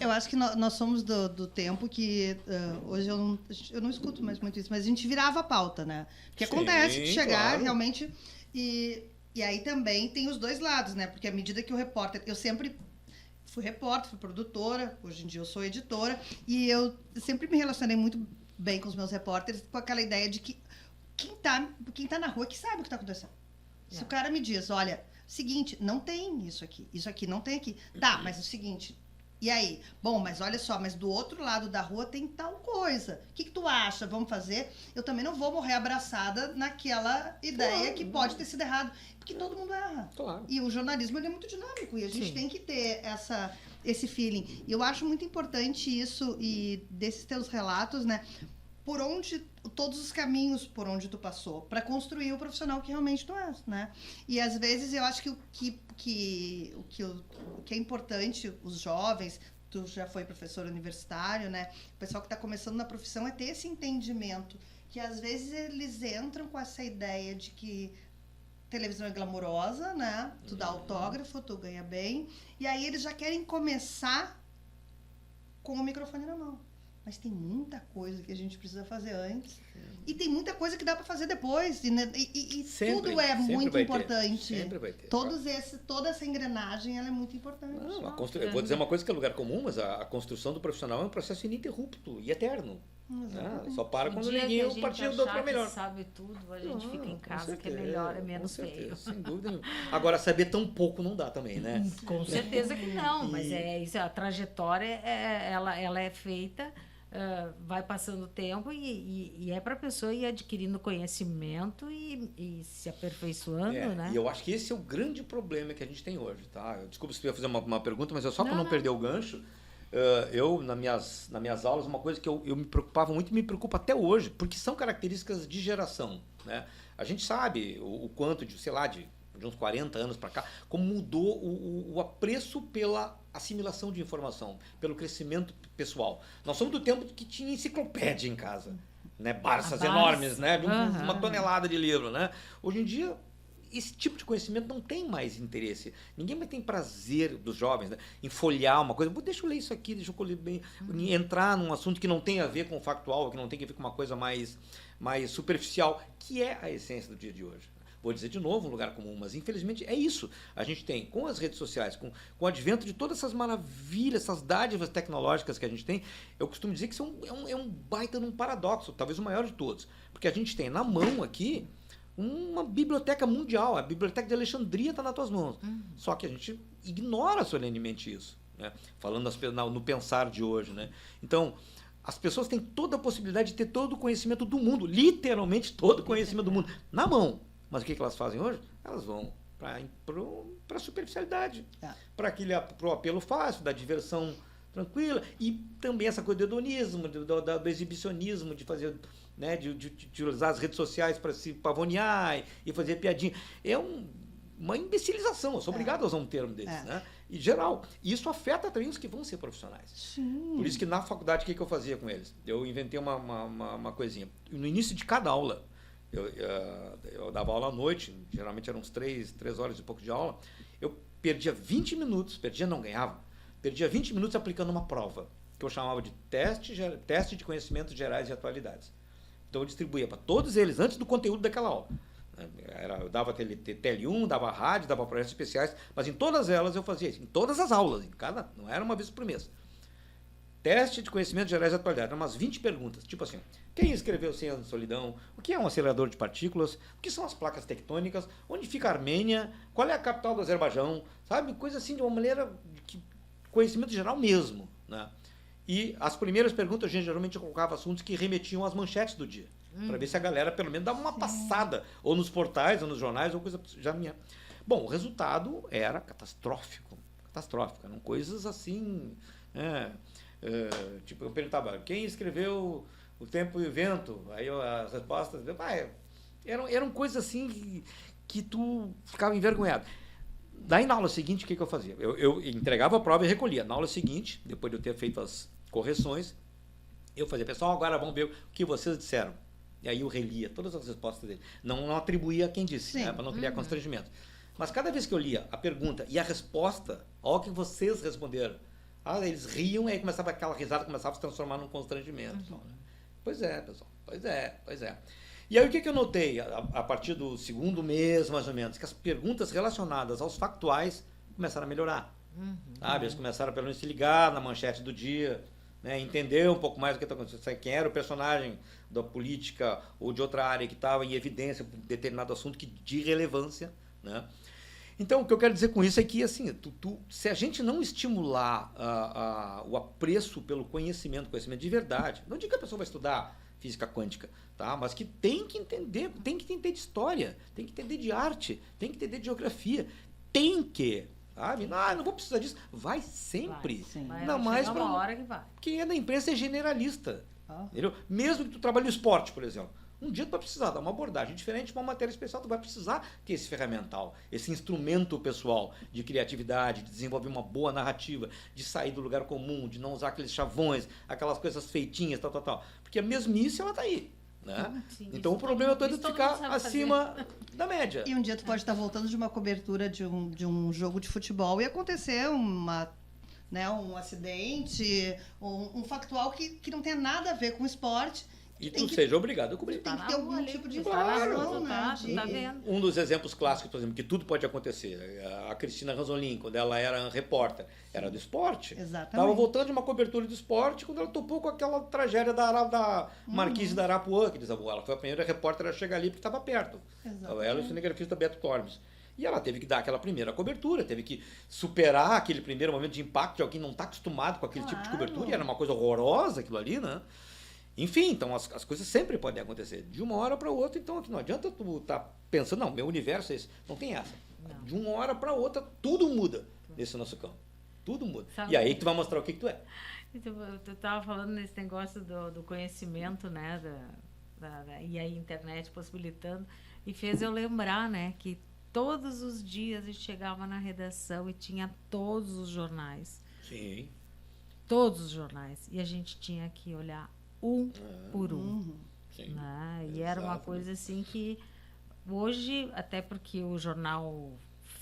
Eu acho que nós somos do tempo que hoje eu não escuto mais muito isso, mas a gente virava a pauta, né? Porque Sim, acontece de chegar claro. realmente e aí também tem os dois lados, né? Porque à medida que o repórter, eu sempre fui repórter, fui produtora, hoje em dia eu sou editora, e eu sempre me relacionei muito bem com os meus repórteres, com aquela ideia de que quem tá na rua que sabe o que está acontecendo. Se o cara me diz, olha, seguinte, não tem isso aqui não tem aqui. Tá, mas é o seguinte, e aí? Bom, mas olha só, mas do outro lado da rua tem tal coisa. O que tu acha? Vamos fazer? Eu também não vou morrer abraçada naquela ideia que pode ter sido errado. Porque todo mundo erra. Claro. E o jornalismo ele é muito dinâmico e a gente Sim. tem que ter esse feeling. E eu acho muito importante isso e desses teus relatos, né? Por onde, todos os caminhos por onde tu passou, para construir o profissional que realmente tu és, né? E às vezes eu acho que o que é importante, os jovens, tu já foi professor universitário, né? O pessoal que está começando na profissão é ter esse entendimento, que às vezes eles entram com essa ideia de que televisão é glamurosa, né? Tu dá autógrafo, tu ganha bem, e aí eles já querem começar com o microfone na mão. Mas tem muita coisa que a gente precisa fazer antes. E tem muita coisa que dá para fazer depois. E Sempre, tudo é sempre muito vai ter. importante. Sempre vai ter. Toda essa engrenagem ela é muito importante. Não, eu vou dizer uma coisa que é lugar comum, mas a construção do profissional é um processo ininterrupto e eterno. Né? Só para quando ninguém partir do outro melhor. Sabe tudo, a gente fica em casa, que é melhor, é menos feio. Sem dúvida nenhuma. Agora, saber tão pouco não dá também, né? Com certeza que não, mas isso, a trajetória ela é feita, vai passando o tempo e é para a pessoa ir adquirindo conhecimento e se aperfeiçoando, né? E eu acho que esse é o grande problema que a gente tem hoje, tá? Desculpa se eu ia fazer uma pergunta, mas só para não perder o gancho, eu, nas minhas aulas, uma coisa que eu me preocupava muito e me preocupa até hoje, porque são características de geração, né? A gente sabe o quanto de, sei lá, de uns 40 anos para cá, como mudou o apreço pela assimilação de informação, pelo crescimento pessoal. Nós somos do tempo que tinha enciclopédia em casa, né? Barças enormes, né? De uma tonelada de livro, né? Hoje em dia, esse tipo de conhecimento não tem mais interesse. Ninguém mais tem prazer dos jovens, né, em folhear uma coisa. Deixa eu ler isso aqui, deixa eu ler bem. Entrar num assunto que não tem a ver com o factual, que não tem a ver com uma coisa mais superficial, que é a essência do dia de hoje. Vou dizer de novo, um lugar comum, mas infelizmente é isso. A gente tem, com as redes sociais, com o advento de todas essas maravilhas, essas dádivas tecnológicas que a gente tem, eu costumo dizer que isso é um baita num paradoxo, talvez o maior de todos. Porque a gente tem na mão aqui uma biblioteca mundial, a Biblioteca de Alexandria está nas tuas mãos. Só que a gente ignora solenemente isso, né? Falando no pensar de hoje, né? Então, as pessoas têm toda a possibilidade de ter todo o conhecimento do mundo, literalmente todo o conhecimento do mundo, na mão. Mas o que elas fazem hoje? Elas vão para a superficialidade, para o apelo fácil, da diversão tranquila, e também essa coisa do hedonismo, do exibicionismo, de fazer, né, de usar as redes sociais para se pavonear e fazer piadinha. É uma imbecilização, eu sou obrigado a usar um termo desses, né? E geral. E isso afeta também os que vão ser profissionais. Sim. Por isso que na faculdade, o que eu fazia com eles? Eu inventei uma coisinha. No início de cada aula, eu dava aula à noite, geralmente eram uns 3 horas e pouco de aula, eu perdia 20 minutos, perdia 20 minutos aplicando uma prova, que eu chamava de teste de conhecimentos gerais e atualidades. Então eu distribuía para todos eles, antes do conteúdo daquela aula. Eu dava TL1, dava rádio, dava projetos especiais, mas em todas elas eu fazia isso, em todas as aulas, não era uma vez por mês. Teste de conhecimentos gerais e atualidades, eram umas 20 perguntas, tipo assim, quem escreveu 100 anos de solidão? O que é um acelerador de partículas? O que são as placas tectônicas? Onde fica a Armênia? Qual é a capital do Azerbaijão? Sabe? Coisa assim, de uma maneira de conhecimento geral mesmo, né? E as primeiras perguntas, a gente geralmente colocava assuntos que remetiam às manchetes do dia, para ver se a galera pelo menos dava uma passada, ou nos portais, ou nos jornais, ou coisa já minha. Bom, o resultado era catastrófico, eram coisas assim, tipo, eu perguntava, quem escreveu O Tempo e o Vento? Aí as respostas, eram coisas assim que tu ficava envergonhado. Daí na aula seguinte, o que eu fazia? Eu entregava a prova e recolhia. Na aula seguinte, depois de eu ter feito correções. Eu fazia, pessoal, agora vamos ver o que vocês disseram. E aí eu relia todas as respostas dele. Não atribuía a quem disse, né, para não criar constrangimento. Mas cada vez que eu lia a pergunta e a resposta, olha o que vocês responderam. Eles riam e aí começava aquela risada, começava a se transformar num constrangimento. Pois é, pessoal. Pois é. E aí o que eu notei a partir do segundo mês, mais ou menos? Que as perguntas relacionadas aos factuais começaram a melhorar. Sabe? Eles começaram pelo menos a se ligar na manchete do dia, né? Entender um pouco mais o que está acontecendo, quem era o personagem da política ou de outra área que estava em evidência por determinado assunto de relevância, né? Então, o que eu quero dizer com isso é que, assim, se a gente não estimular o apreço pelo conhecimento de verdade, não digo que a pessoa vai estudar física quântica, tá? Mas que tem que entender de história, tem que entender de arte, tem que entender de geografia, sabe? Não vou precisar disso. Vai sempre. Ainda mais para uma hora que vai. Quem é da imprensa é generalista. Entendeu? Mesmo que tu trabalhe no esporte, por exemplo. Um dia tu vai precisar dar uma abordagem diferente, uma matéria especial, tu vai precisar ter esse ferramental, esse instrumento pessoal de criatividade, de desenvolver uma boa narrativa, de sair do lugar comum, de não usar aqueles chavões, aquelas coisas feitinhas, tal. Porque a mesmice, ela tá aí. Né? Sim, então o problema todo é tu ficar acima da média. E um dia tu pode estar voltando de uma cobertura de um jogo de futebol e acontecer um acidente, um factual que não tem nada a ver com o esporte. E tu seja obrigado a cobrir. Tem que ter algum tipo de informação, né? Tá vendo? Um dos exemplos clássicos, por exemplo, que tudo pode acontecer. A Cristina Ranzolin, quando ela era repórter, era do esporte. Exatamente. Estava voltando de uma cobertura do esporte quando ela topou com aquela tragédia da Marquise da Arapuã, que diz a avó. Ela foi a primeira repórter a chegar ali porque estava perto. Exatamente. Ela e o cinegrafista Beto Tormes. E ela teve que dar aquela primeira cobertura, teve que superar aquele primeiro momento de impacto de alguém não está acostumado com aquele tipo de cobertura. E era uma coisa horrorosa aquilo ali, né? Enfim, então as coisas sempre podem acontecer de uma hora para outra, então aqui não adianta tu tá pensando, não, meu universo é esse, não tem essa. Não. De uma hora para outra, tudo muda nesse nosso campo. Tudo muda. Sabe, e aí tu vai mostrar o que tu é. Tu estava falando nesse negócio do conhecimento, né, e a internet possibilitando, e fez eu lembrar, né, que todos os dias a gente chegava na redação e tinha todos os jornais. Sim. Todos os jornais. E a gente tinha que olhar por um. Sim, né? E era uma coisa assim que hoje, até porque o jornal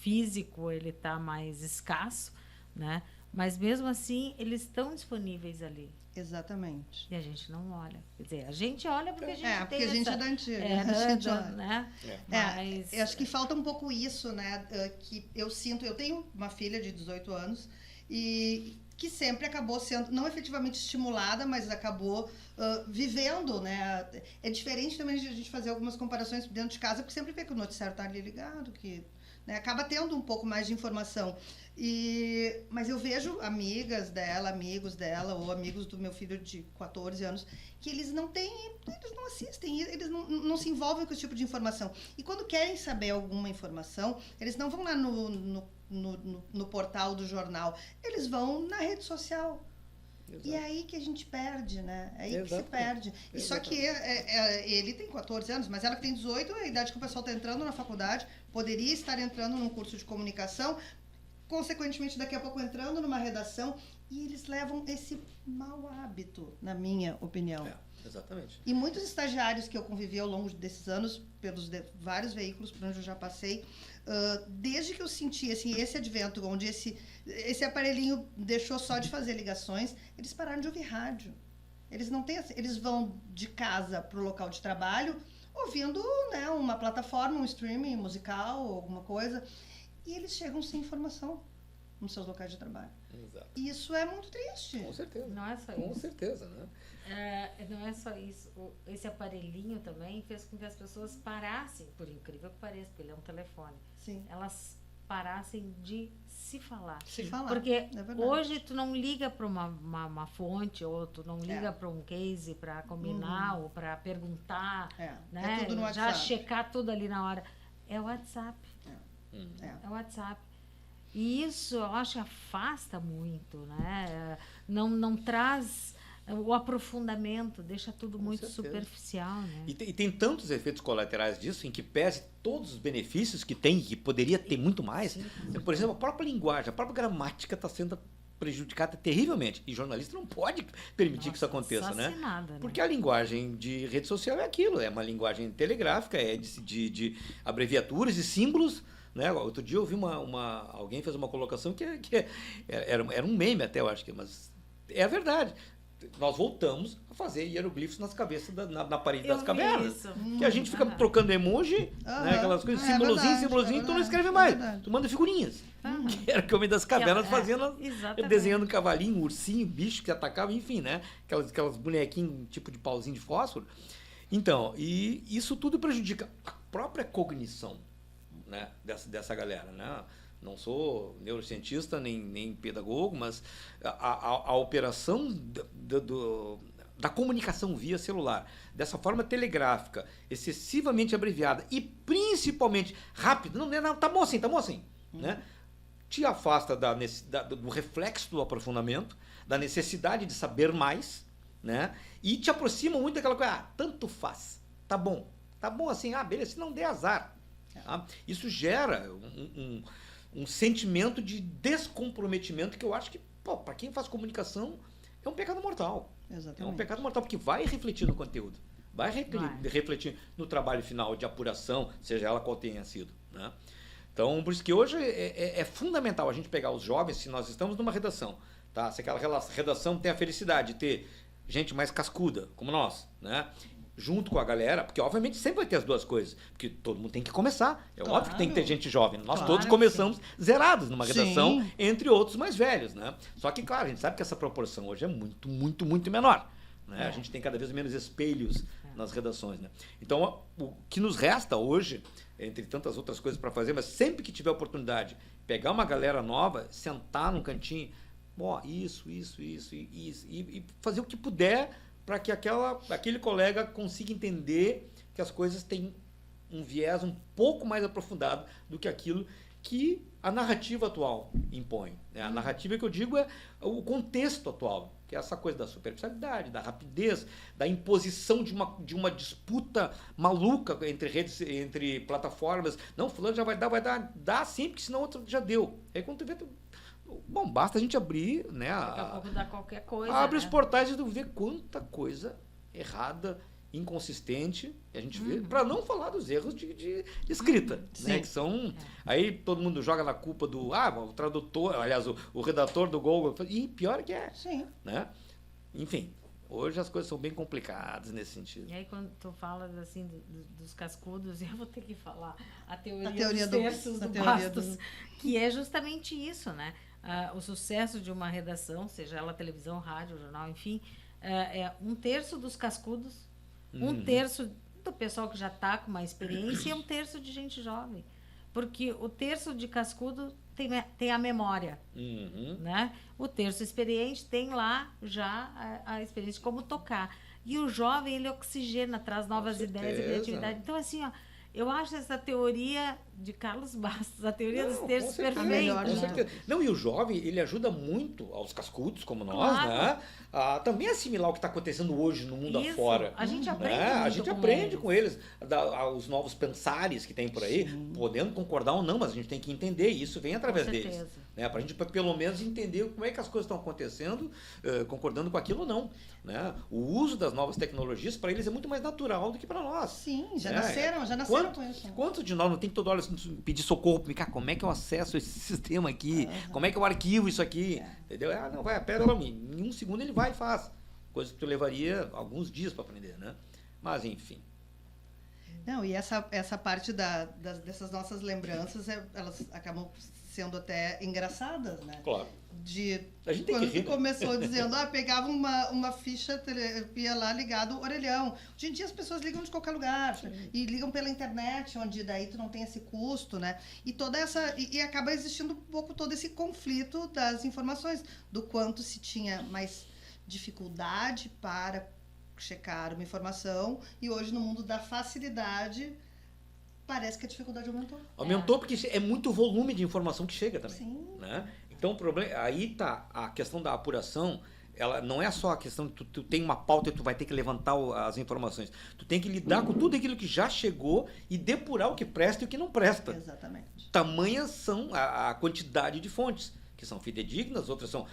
físico ele está mais escasso, né? Mas mesmo assim eles estão disponíveis ali. Exatamente. E a gente não olha. Quer dizer, a gente olha porque a gente tem porque a gente é da antiga. Né? Mas eu acho que falta um pouco isso, né? Que eu sinto, eu tenho uma filha de 18 anos e que sempre acabou sendo, não efetivamente estimulada, mas acabou vivendo, né? É diferente também de a gente fazer algumas comparações dentro de casa, porque sempre vê que o noticiário está ali ligado, que né, acaba tendo um pouco mais de informação. Mas eu vejo amigos dela, ou amigos do meu filho de 14 anos, que eles não assistem, eles não se envolvem com esse tipo de informação. E quando querem saber alguma informação, eles não vão lá no portal do jornal, eles vão na rede social. Exato. E é aí que a gente perde, né? É aí Exato. Que se perde. E só que ele tem 14 anos, mas ela que tem 18, é a idade que o pessoal está entrando na faculdade, poderia estar entrando num curso de comunicação, consequentemente daqui a pouco entrando numa redação, e eles levam esse mau hábito, na minha opinião. Exatamente. E muitos estagiários que eu convivi ao longo desses anos, pelos vários veículos por onde eu já passei, desde que eu senti assim, esse advento, onde esse aparelhinho deixou só de fazer ligações, eles pararam de ouvir rádio. Eles vão de casa para o local de trabalho, ouvindo, né, uma plataforma, um streaming musical, alguma coisa, e eles chegam sem informação nos seus locais de trabalho. Exato. E isso é muito triste. Com certeza. Não é só isso. Com certeza, né? Não é só isso. Esse aparelhinho também fez com que as pessoas parassem, por incrível que pareça, porque ele é um telefone. Sim. Elas parassem de se falar. Porque hoje tu não liga para uma fonte, ou tu não liga para um case para combinar ou para perguntar. Né? É tudo no WhatsApp. Já checar tudo ali na hora. É o WhatsApp. É o WhatsApp. E isso, eu acho, afasta muito, né? Não traz o aprofundamento, deixa tudo muito superficial, né? E tem tantos efeitos colaterais disso, em que pese todos os benefícios que tem, que poderia ter muito mais. Sim. Por exemplo, a própria linguagem, a própria gramática está sendo prejudicada terrivelmente. E jornalista não pode permitir que isso aconteça, né? Assassinada, né? Porque a linguagem de rede social é aquilo, é uma linguagem telegráfica, é de abreviaturas e símbolos, né? Outro dia eu vi alguém fez uma colocação era um meme até, eu acho que, mas é a verdade. Nós voltamos a fazer hieroglifos nas cabeças, na parede das cavernas. Isso. Que a gente fica trocando emoji, né, aquelas coisas, símbolozinho, tu não escreve mais. Tu manda figurinhas. Que era o que o Homem das Cavernas fazia, desenhando cavalinho, ursinho, bicho que atacava, enfim, né? Aquelas bonequinhos tipo de pauzinho de fósforo. Então, e isso tudo prejudica a própria cognição, né, dessa galera, né? Não sou neurocientista nem pedagogo, mas a operação da comunicação via celular, dessa forma telegráfica, excessivamente abreviada e principalmente rápida, não, tá bom assim, né? Te afasta do reflexo do aprofundamento, da necessidade de saber mais, né? E te aproxima muito daquela coisa, tanto faz, tá bom assim, beleza, se não der azar. Tá? Isso gera um sentimento de descomprometimento que eu acho que, para quem faz comunicação, é um pecado mortal. Exatamente. É um pecado mortal, porque vai refletir no conteúdo, vai refletir no trabalho final de apuração, seja ela qual tenha sido, né? Então, por isso que hoje é fundamental a gente pegar os jovens, se nós estamos numa redação, tá? Se aquela redação tem a felicidade de ter gente mais cascuda, como nós, né? Junto com a galera, porque obviamente sempre vai ter as duas coisas, porque todo mundo tem que começar. É óbvio que tem que ter gente jovem. Nós todos começamos zerados numa redação, entre outros mais velhos, né? Só que, claro, a gente sabe que essa proporção hoje é muito, muito, muito menor, né? A gente tem cada vez menos espelhos nas redações, né? Então, o que nos resta hoje, entre tantas outras coisas para fazer, mas sempre que tiver oportunidade, pegar uma galera nova, sentar num cantinho, isso, e fazer o que puder para que aquele colega consiga entender que as coisas têm um viés um pouco mais aprofundado do que aquilo que a narrativa atual impõe, né? A narrativa que eu digo é o contexto atual, que é essa coisa da superficialidade, da rapidez, da imposição de uma disputa maluca entre plataformas. Não, fulano já vai dar sim, porque senão outro já deu. Aí quando tu vê... Bom, basta a gente abrir, né? Daqui a pouco dá qualquer coisa. Abre né? os portais e tu vê quanta coisa errada, inconsistente, a gente vê, para não falar dos erros de escrita, né? Que são... Aí todo mundo joga na culpa o tradutor, aliás, o redator do Google, e pior que é. Sim. Né? Enfim, hoje as coisas são bem complicadas nesse sentido. E aí quando tu falas assim dos cascudos, eu vou ter que falar a teoria dos terços do Bastos, que é justamente isso, né? O sucesso de uma redação, seja ela televisão, rádio, jornal, enfim, é 1/3 dos cascudos, 1/3 do pessoal que já está com uma experiência e 1/3 de gente jovem. Porque o terço de cascudo tem a memória, né? O terço experiente tem lá já a experiência de como tocar. E o jovem, ele oxigena, traz novas ideias e criatividade. Então, assim, eu acho essa teoria de Carlos Bastos, a teoria dos terços perfeita. Com certeza. Não, e o jovem, ele ajuda muito aos cascudos, como nós, né? A também assimilar o que está acontecendo hoje no mundo afora. A gente aprende A gente aprende com eles. Os novos pensares que tem por aí, podendo concordar ou não, mas a gente tem que entender, e isso vem através deles. Né? Para a gente, pelo menos, entender como é que as coisas estão acontecendo, concordando com aquilo ou não. Né? O uso das novas tecnologias, para eles, é muito mais natural do que para nós. Sim, já nasceram com isso. Quantos de nós não tem que toda hora pedir socorro, como é que eu acesso esse sistema aqui? Como é que eu arquivo isso aqui? Entendeu? Não, pera lá, em 1 segundo ele vai e faz. Coisa que tu levaria alguns dias para aprender, né? Mas, enfim. Não, e essa parte dessas nossas lembranças, elas acabam sendo até engraçadas, né? Claro. A gente quando tu começou dizendo, pegava uma ficha, ia lá ligado o orelhão. Hoje em dia as pessoas ligam de qualquer lugar. E ligam pela internet, onde daí tu não tem esse custo, né? E toda essa... E acaba existindo um pouco todo esse conflito das informações, do quanto se tinha mais dificuldade para checar uma informação, e hoje no mundo da facilidade parece que a dificuldade aumentou. Aumentou porque é muito volume de informação que chega também. Sim. Né? Então, o problema, aí tá a questão da apuração. Ela não é só a questão de tu tem uma pauta e tu vai ter que levantar as informações. Tu tem que lidar com tudo aquilo que já chegou e depurar o que presta e o que não presta. Exatamente. Tamanhas são a quantidade de fontes que são fidedignas, outras são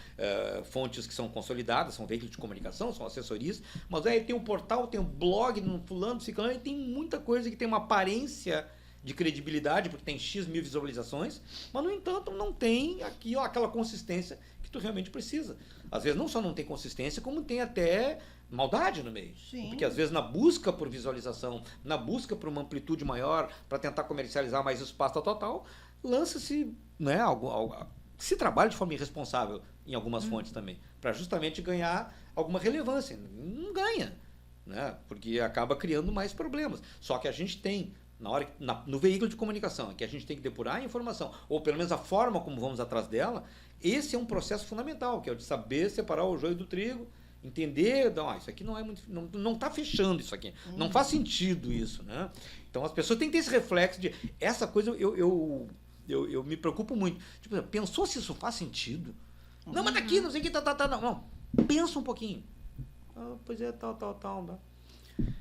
fontes que são consolidadas, são veículos de comunicação, são assessorias, mas aí tem um portal, tem um blog, no fulano, ciclano, e tem muita coisa que tem uma aparência de credibilidade, porque tem X mil visualizações, mas, no entanto, não tem aqui aquela consistência que tu realmente precisa. Às vezes não só não tem consistência, como tem até maldade no meio. Sim. Porque às vezes na busca por visualização, na busca por uma amplitude maior, para tentar comercializar mais espaço total, lança-se, né, se trabalha de forma irresponsável em algumas fontes também, para justamente ganhar alguma relevância. Não ganha, né, porque acaba criando mais problemas. Só que a gente tem, no veículo de comunicação, que a gente tem que depurar a informação, ou pelo menos a forma como vamos atrás dela, esse é um processo fundamental, que é o de saber separar o joio do trigo, entender, isso aqui não está fechando isso aqui, não faz sentido isso, né? Então as pessoas têm que ter esse reflexo de, essa coisa eu me preocupo muito. Tipo, pensou se isso faz sentido? Não, mas daqui, não sei o que, não, pensa um pouquinho. Pois é, tal, né?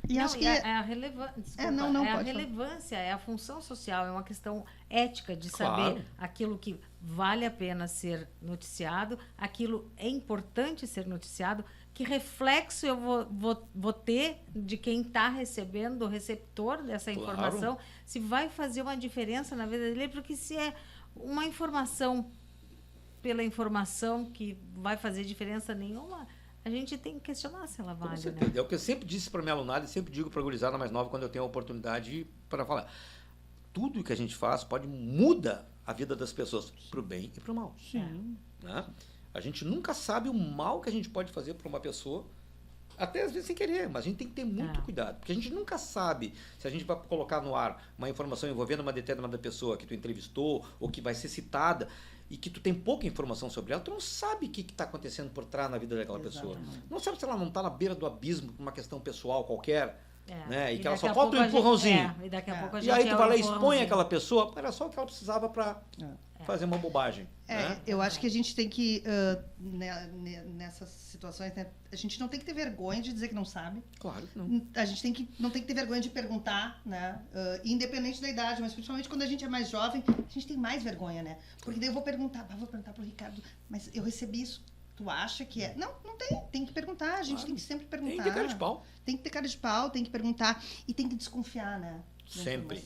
E acho que é a relevância, a relevância, é a função social, é uma questão ética de saber aquilo que vale a pena ser noticiado, aquilo é importante ser noticiado, que reflexo eu vou ter de quem está recebendo, do receptor dessa informação, se vai fazer uma diferença na vida dele, porque se é uma informação pela informação que vai fazer diferença nenhuma, a gente tem que questionar se ela vale. Com certeza. Né? É o que eu sempre disse para minha alunada e sempre digo para a gurizada mais nova quando eu tenho a oportunidade para falar. Tudo que a gente faz muda a vida das pessoas para o bem e para o mal. Sim. Né? A gente nunca sabe o mal que a gente pode fazer para uma pessoa, até às vezes sem querer, mas a gente tem que ter muito cuidado, porque a gente nunca sabe se a gente vai colocar no ar uma informação envolvendo uma determinada pessoa que tu entrevistou ou que vai ser citada, e que tu tem pouca informação sobre ela, tu não sabe o que está acontecendo por trás na vida daquela pessoa. Não sabe se ela não está na beira do abismo por uma questão pessoal qualquer, né? E que ela só falta um empurrãozinho. E daqui a pouco a gente e aí tu vai lá e expõe aquela pessoa, era só o que ela precisava para fazer uma bobagem. Né? Eu acho que a gente tem que, nessas situações, né, a gente não tem que ter vergonha de dizer que não sabe. Claro que não. A gente não tem que ter vergonha de perguntar, né? Independente da idade, mas principalmente quando a gente é mais jovem, a gente tem mais vergonha, né? Porque daí eu vou perguntar pro Ricardo, mas eu recebi isso, tu acha que é? Não tem que perguntar, a gente tem que sempre perguntar. Tem que ter cara de pau. Tem que ter cara de pau, tem que perguntar e tem que desconfiar, né? Sempre.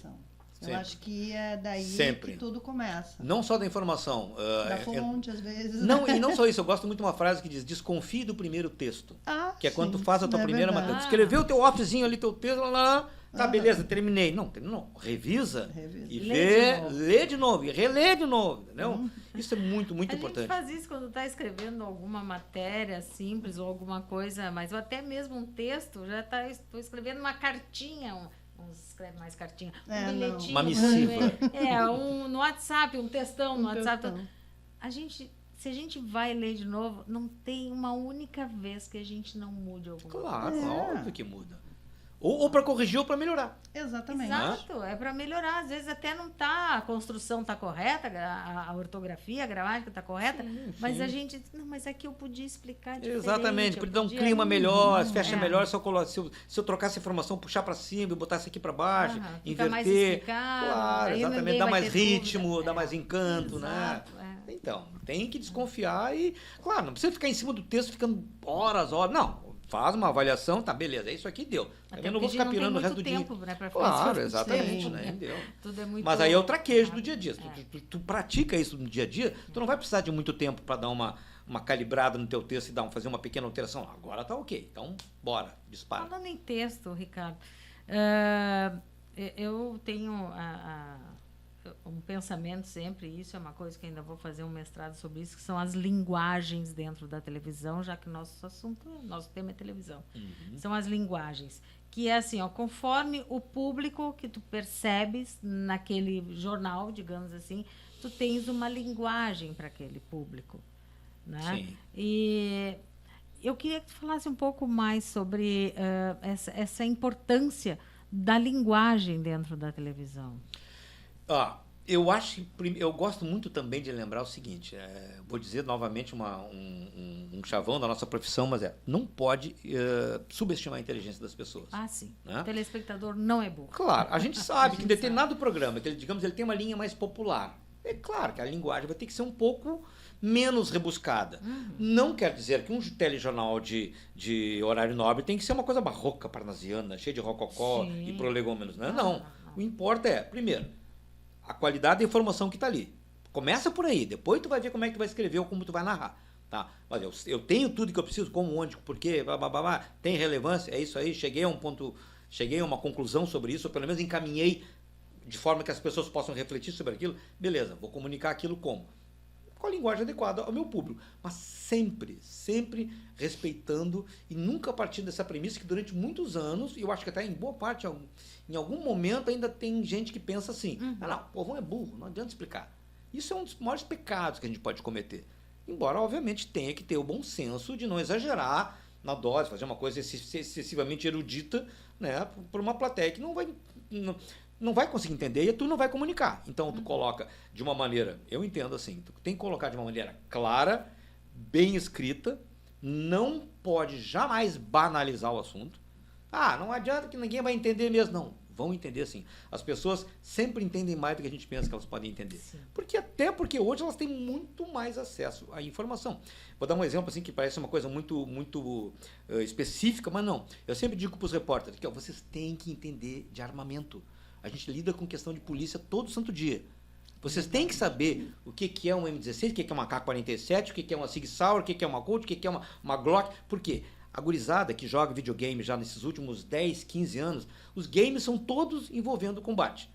Eu acho que é daí que tudo começa. Não só da informação. Da fonte, às vezes. Não, e não só isso. Eu gosto muito de uma frase que diz, desconfie do primeiro texto. Que é quando tu faz a tua primeira matéria. Escreveu o teu officezinho ali, teu texto, tá, beleza, terminei. Não, revisa. E lê de novo, e relê de novo, entendeu? Isso é muito, muito importante. A gente faz isso quando está escrevendo alguma matéria simples ou alguma coisa, mas até mesmo um texto, estou escrevendo uma cartinha, escreve mais cartinha, um bilhetinho. Uma missiva. No WhatsApp, um textão no WhatsApp. Se a gente vai ler de novo, não tem uma única vez que a gente não mude alguma coisa. Claro, óbvio que muda. Ou para corrigir ou para melhorar. Exatamente. Exato, é para melhorar. Às vezes até não tá, a construção tá correta, a ortografia, a gramática tá correta, mas a gente, mas aqui eu podia explicar diferente. Exatamente, podia dar um clima melhor, fecha melhor se eu trocasse a informação, puxar para cima e botar isso aqui para baixo, inverter. Mais explicado, claro, exatamente, dá mais ritmo, dúvida. Dá mais encanto, exato, né? Então, tem que desconfiar e, claro, não precisa ficar em cima do texto ficando horas, não. Faz uma avaliação, tá, beleza, é isso aqui, deu. Eu não vou ficar pirando o resto do dia. Né, pra claro, exatamente, né? Deu. Tudo é muito mas aí é o traquejo do dia a dia. Tu pratica isso no dia a dia, tu não vai precisar de muito tempo para dar uma calibrada no teu texto e fazer uma pequena alteração. Agora tá ok, então bora, dispara. Falando em texto, Ricardo, eu tenho um pensamento sempre, isso é uma coisa que ainda vou fazer um mestrado sobre isso, que são as linguagens dentro da televisão, já que nosso tema é televisão. São as linguagens, que é assim, conforme o público que tu percebes naquele jornal, digamos assim, tu tens uma linguagem para aquele público, né? Sim. E eu queria que tu falasse um pouco mais sobre essa importância da linguagem dentro da televisão. Eu gosto muito também de lembrar o seguinte, vou dizer novamente um chavão da nossa profissão, mas não pode subestimar a inteligência das pessoas. Sim. Né? O telespectador não é burro. Claro, a gente sabe que em determinado programa, digamos, ele tem uma linha mais popular, É claro que a linguagem vai ter que ser um pouco menos rebuscada. Não quer dizer que um telejornal de horário nobre tem que ser uma coisa barroca, parnasiana, cheia de rococó e prolegômenos. Não. O que importa é, primeiro, a qualidade da informação que está ali. Começa por aí, depois tu vai ver como é que tu vai escrever ou como tu vai narrar. Tá? Mas eu tenho tudo que eu preciso, como, onde, porquê, tem relevância, é isso aí, cheguei a um ponto, cheguei a uma conclusão sobre isso, ou pelo menos encaminhei de forma que as pessoas possam refletir sobre aquilo, beleza, vou comunicar aquilo como? Com a linguagem adequada ao meu público, mas sempre respeitando e nunca partindo dessa premissa que durante muitos anos, e eu acho que até em boa parte, em algum momento ainda tem gente que pensa assim, não, o povão é burro, não adianta explicar. Isso é um dos maiores pecados que a gente pode cometer. Embora, obviamente, tenha que ter o bom senso de não exagerar na dose, fazer uma coisa excessivamente erudita, né, para uma plateia que não vai conseguir entender e tu não vai comunicar. Então, tu coloca de uma maneira, eu entendo assim, tu tem que colocar de uma maneira clara, bem escrita, não pode jamais banalizar o assunto. Não adianta que ninguém vai entender mesmo. Não, vão entender sim. As pessoas sempre entendem mais do que a gente pensa que elas podem entender. Até porque hoje elas têm muito mais acesso à informação. Vou dar um exemplo assim que parece uma coisa muito específica, mas não. Eu sempre digo para os repórteres que vocês têm que entender de armamento. A gente lida com questão de polícia todo santo dia. Vocês têm que saber o que é um M16, o que é uma K-47, o que é uma Sig Sauer, o que é uma Colt, o que é uma Glock. Por quê? A gurizada que joga videogame já nesses últimos 10, 15 anos, os games são todos envolvendo combate.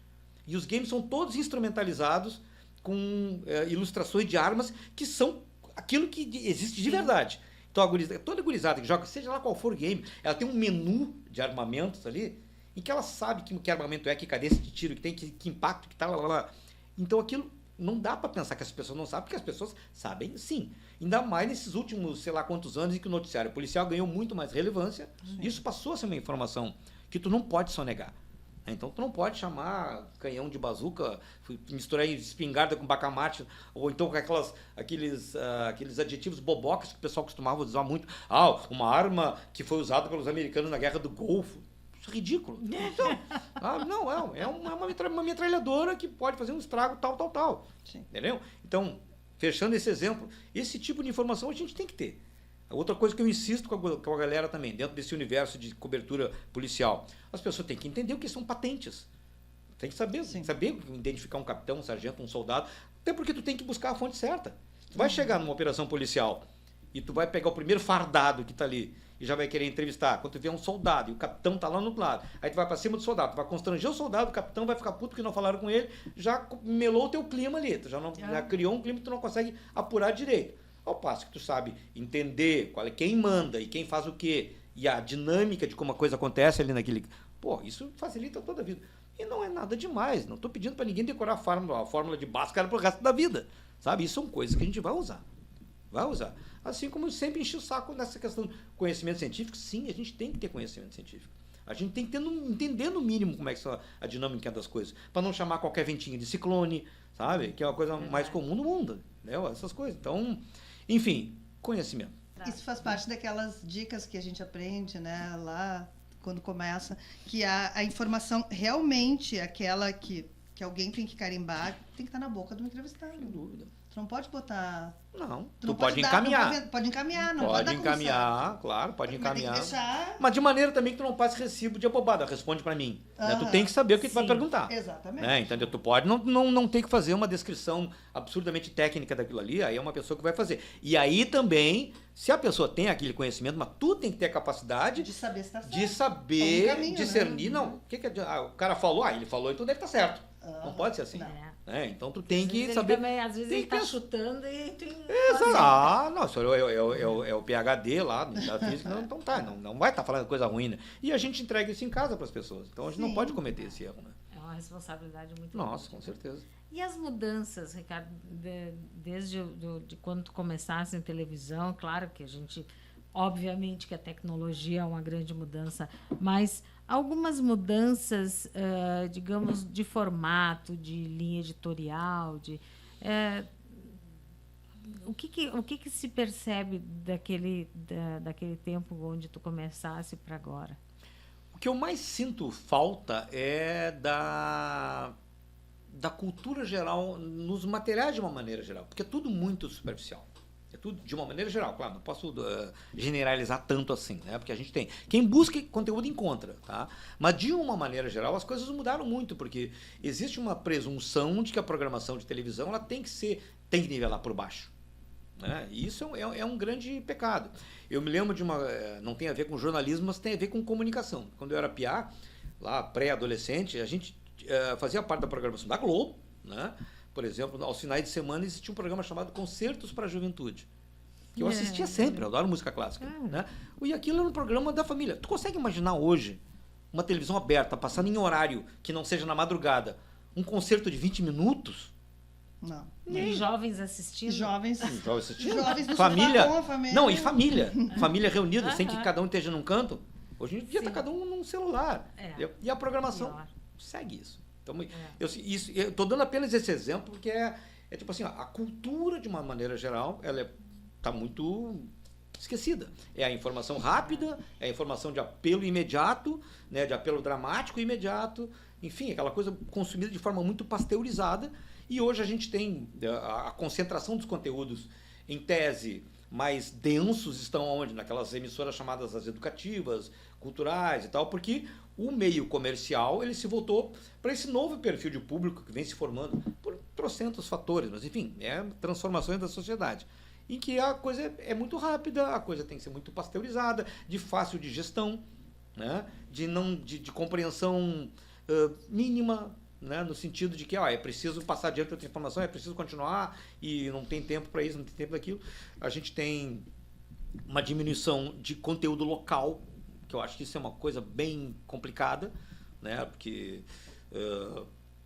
E os games são todos instrumentalizados com ilustrações de armas que são aquilo que existe de verdade. Então, toda gurizada que joga, seja lá qual for o game, ela tem um menu de armamentos ali, em que ela sabe que armamento é, que cadência de tiro que tem, que impacto que tá, lá. Então, aquilo não dá para pensar que as pessoas não sabem, porque as pessoas sabem sim. Ainda mais nesses últimos, sei lá quantos anos, em que o noticiário policial ganhou muito mais relevância. Isso passou a ser uma informação que tu não pode sonegar. Então, tu não pode chamar canhão de bazuca, misturar espingarda com bacamarte, ou então com aqueles adjetivos bobocas que o pessoal costumava usar muito. Uma arma que foi usada pelos americanos na Guerra do Golfo. Isso é ridículo. Então, é uma metralhadora que pode fazer um estrago tal. Sim. Entendeu? Então, fechando esse exemplo, esse tipo de informação a gente tem que ter. Outra coisa que eu insisto com a galera também, dentro desse universo de cobertura policial, as pessoas têm que entender o que são patentes. Tem que saber identificar um capitão, um sargento, um soldado, até porque tu tem que buscar a fonte certa. Tu vai chegar numa operação policial e tu vai pegar o primeiro fardado que está ali e já vai querer entrevistar. Quando tu vê um soldado e o capitão tá lá no lado, aí tu vai para cima do soldado, tu vai constranger o soldado, o capitão vai ficar puto porque não falaram com ele, já melou o teu clima ali, tu já criou um clima que tu não consegue apurar direito. Ao passo que tu sabe entender quem manda e quem faz o quê, e a dinâmica de como a coisa acontece ali naquele... isso facilita toda a vida. E não é nada demais, não estou pedindo para ninguém decorar a fórmula de Bhaskara pro resto da vida, sabe? Isso são coisas que a gente vai usar. Assim como eu sempre enchi o saco nessa questão de conhecimento científico, sim, a gente tem que ter conhecimento científico. A gente tem que entender no mínimo como é que a dinâmica das coisas, para não chamar qualquer ventinho de ciclone, sabe? Que é uma coisa mais comum no mundo, né? Essas coisas. Então, enfim, conhecimento. Isso faz parte daquelas dicas que a gente aprende, né, lá quando começa, que a informação realmente, aquela que alguém tem que carimbar, tem que estar na boca do entrevistado. Sem dúvida. Tu não pode botar... Não, tu pode encaminhar. Pode encaminhar, não pode dar encaminhar, claro, pode encaminhar. Tem que deixar... Mas de maneira também que tu não passe recibo de abobada, responde pra mim. Né? Tu tem que saber o que tu vai perguntar. Exatamente. Né? Entendeu? Tu pode não ter que fazer uma descrição absurdamente técnica daquilo ali, aí é uma pessoa que vai fazer. E aí também, se a pessoa tem aquele conhecimento, mas tu tem que ter a capacidade de saber se tá certo. De saber caminho, discernir, né? não, o cara falou, ele falou, então deve estar certo. Não pode ser assim. Então tu tem que saber. Também, às vezes ele tá chutando e tem. Não, isso é o PhD lá da física, então tá, não vai estar falando coisa ruim, né? E a gente entrega isso em casa para as pessoas. Então a gente não pode cometer esse erro, né? É uma responsabilidade muito Nossa, grande. com certeza. E as mudanças, Ricardo, desde de quando tu começasse em televisão, claro que a gente, obviamente que a tecnologia é uma grande mudança, mas algumas mudanças, digamos, de formato, de linha editorial, o que se percebe daquele tempo onde tu começasse para agora? O que eu mais sinto falta é da da cultura geral, nos materiais de uma maneira geral, porque é tudo muito superficial. É tudo de uma maneira geral, claro, não posso generalizar tanto assim, né? Porque a gente tem. Quem busca conteúdo encontra, tá? Mas de uma maneira geral, as coisas mudaram muito, porque existe uma presunção de que a programação de televisão ela tem que nivelar por baixo. Né? E isso é um grande pecado. Eu me lembro de uma. Não tem a ver com jornalismo, mas tem a ver com comunicação. Quando eu era piá, lá pré-adolescente, a gente fazia parte da programação da Globo, né? Por exemplo, aos finais de semana existia um programa chamado Concertos para a Juventude, que eu assistia sempre, eu adoro música clássica. Né? E aquilo era um programa da família. Tu consegue imaginar hoje uma televisão aberta, passando em horário que não seja na madrugada, um concerto de 20 minutos? Não. E jovens assistindo? Jovens no família. sofá com a família. Não, e família. Família reunida, sem que cada um esteja num canto. Hoje em dia está cada um num celular. E a programação segue isso. Então, eu estou dando apenas esse exemplo porque é tipo assim, a cultura, de uma maneira geral, ela está muito esquecida. É a informação rápida, é a informação de apelo imediato, né, de apelo dramático imediato, enfim, aquela coisa consumida de forma muito pasteurizada. E hoje a gente tem a concentração dos conteúdos, em tese, mais densos, estão onde? Naquelas emissoras chamadas as educativas, culturais e tal, porque o meio comercial ele se voltou para esse novo perfil de público que vem se formando por trocentos fatores, mas enfim, transformações da sociedade, em que a coisa é muito rápida, a coisa tem que ser muito pasteurizada, de fácil digestão, né? de compreensão mínima, né? No sentido de que é preciso passar adiante outra informação, é preciso continuar e não tem tempo para isso, não tem tempo para aquilo. A gente tem uma diminuição de conteúdo local, que eu acho que isso é uma coisa bem complicada, né? Porque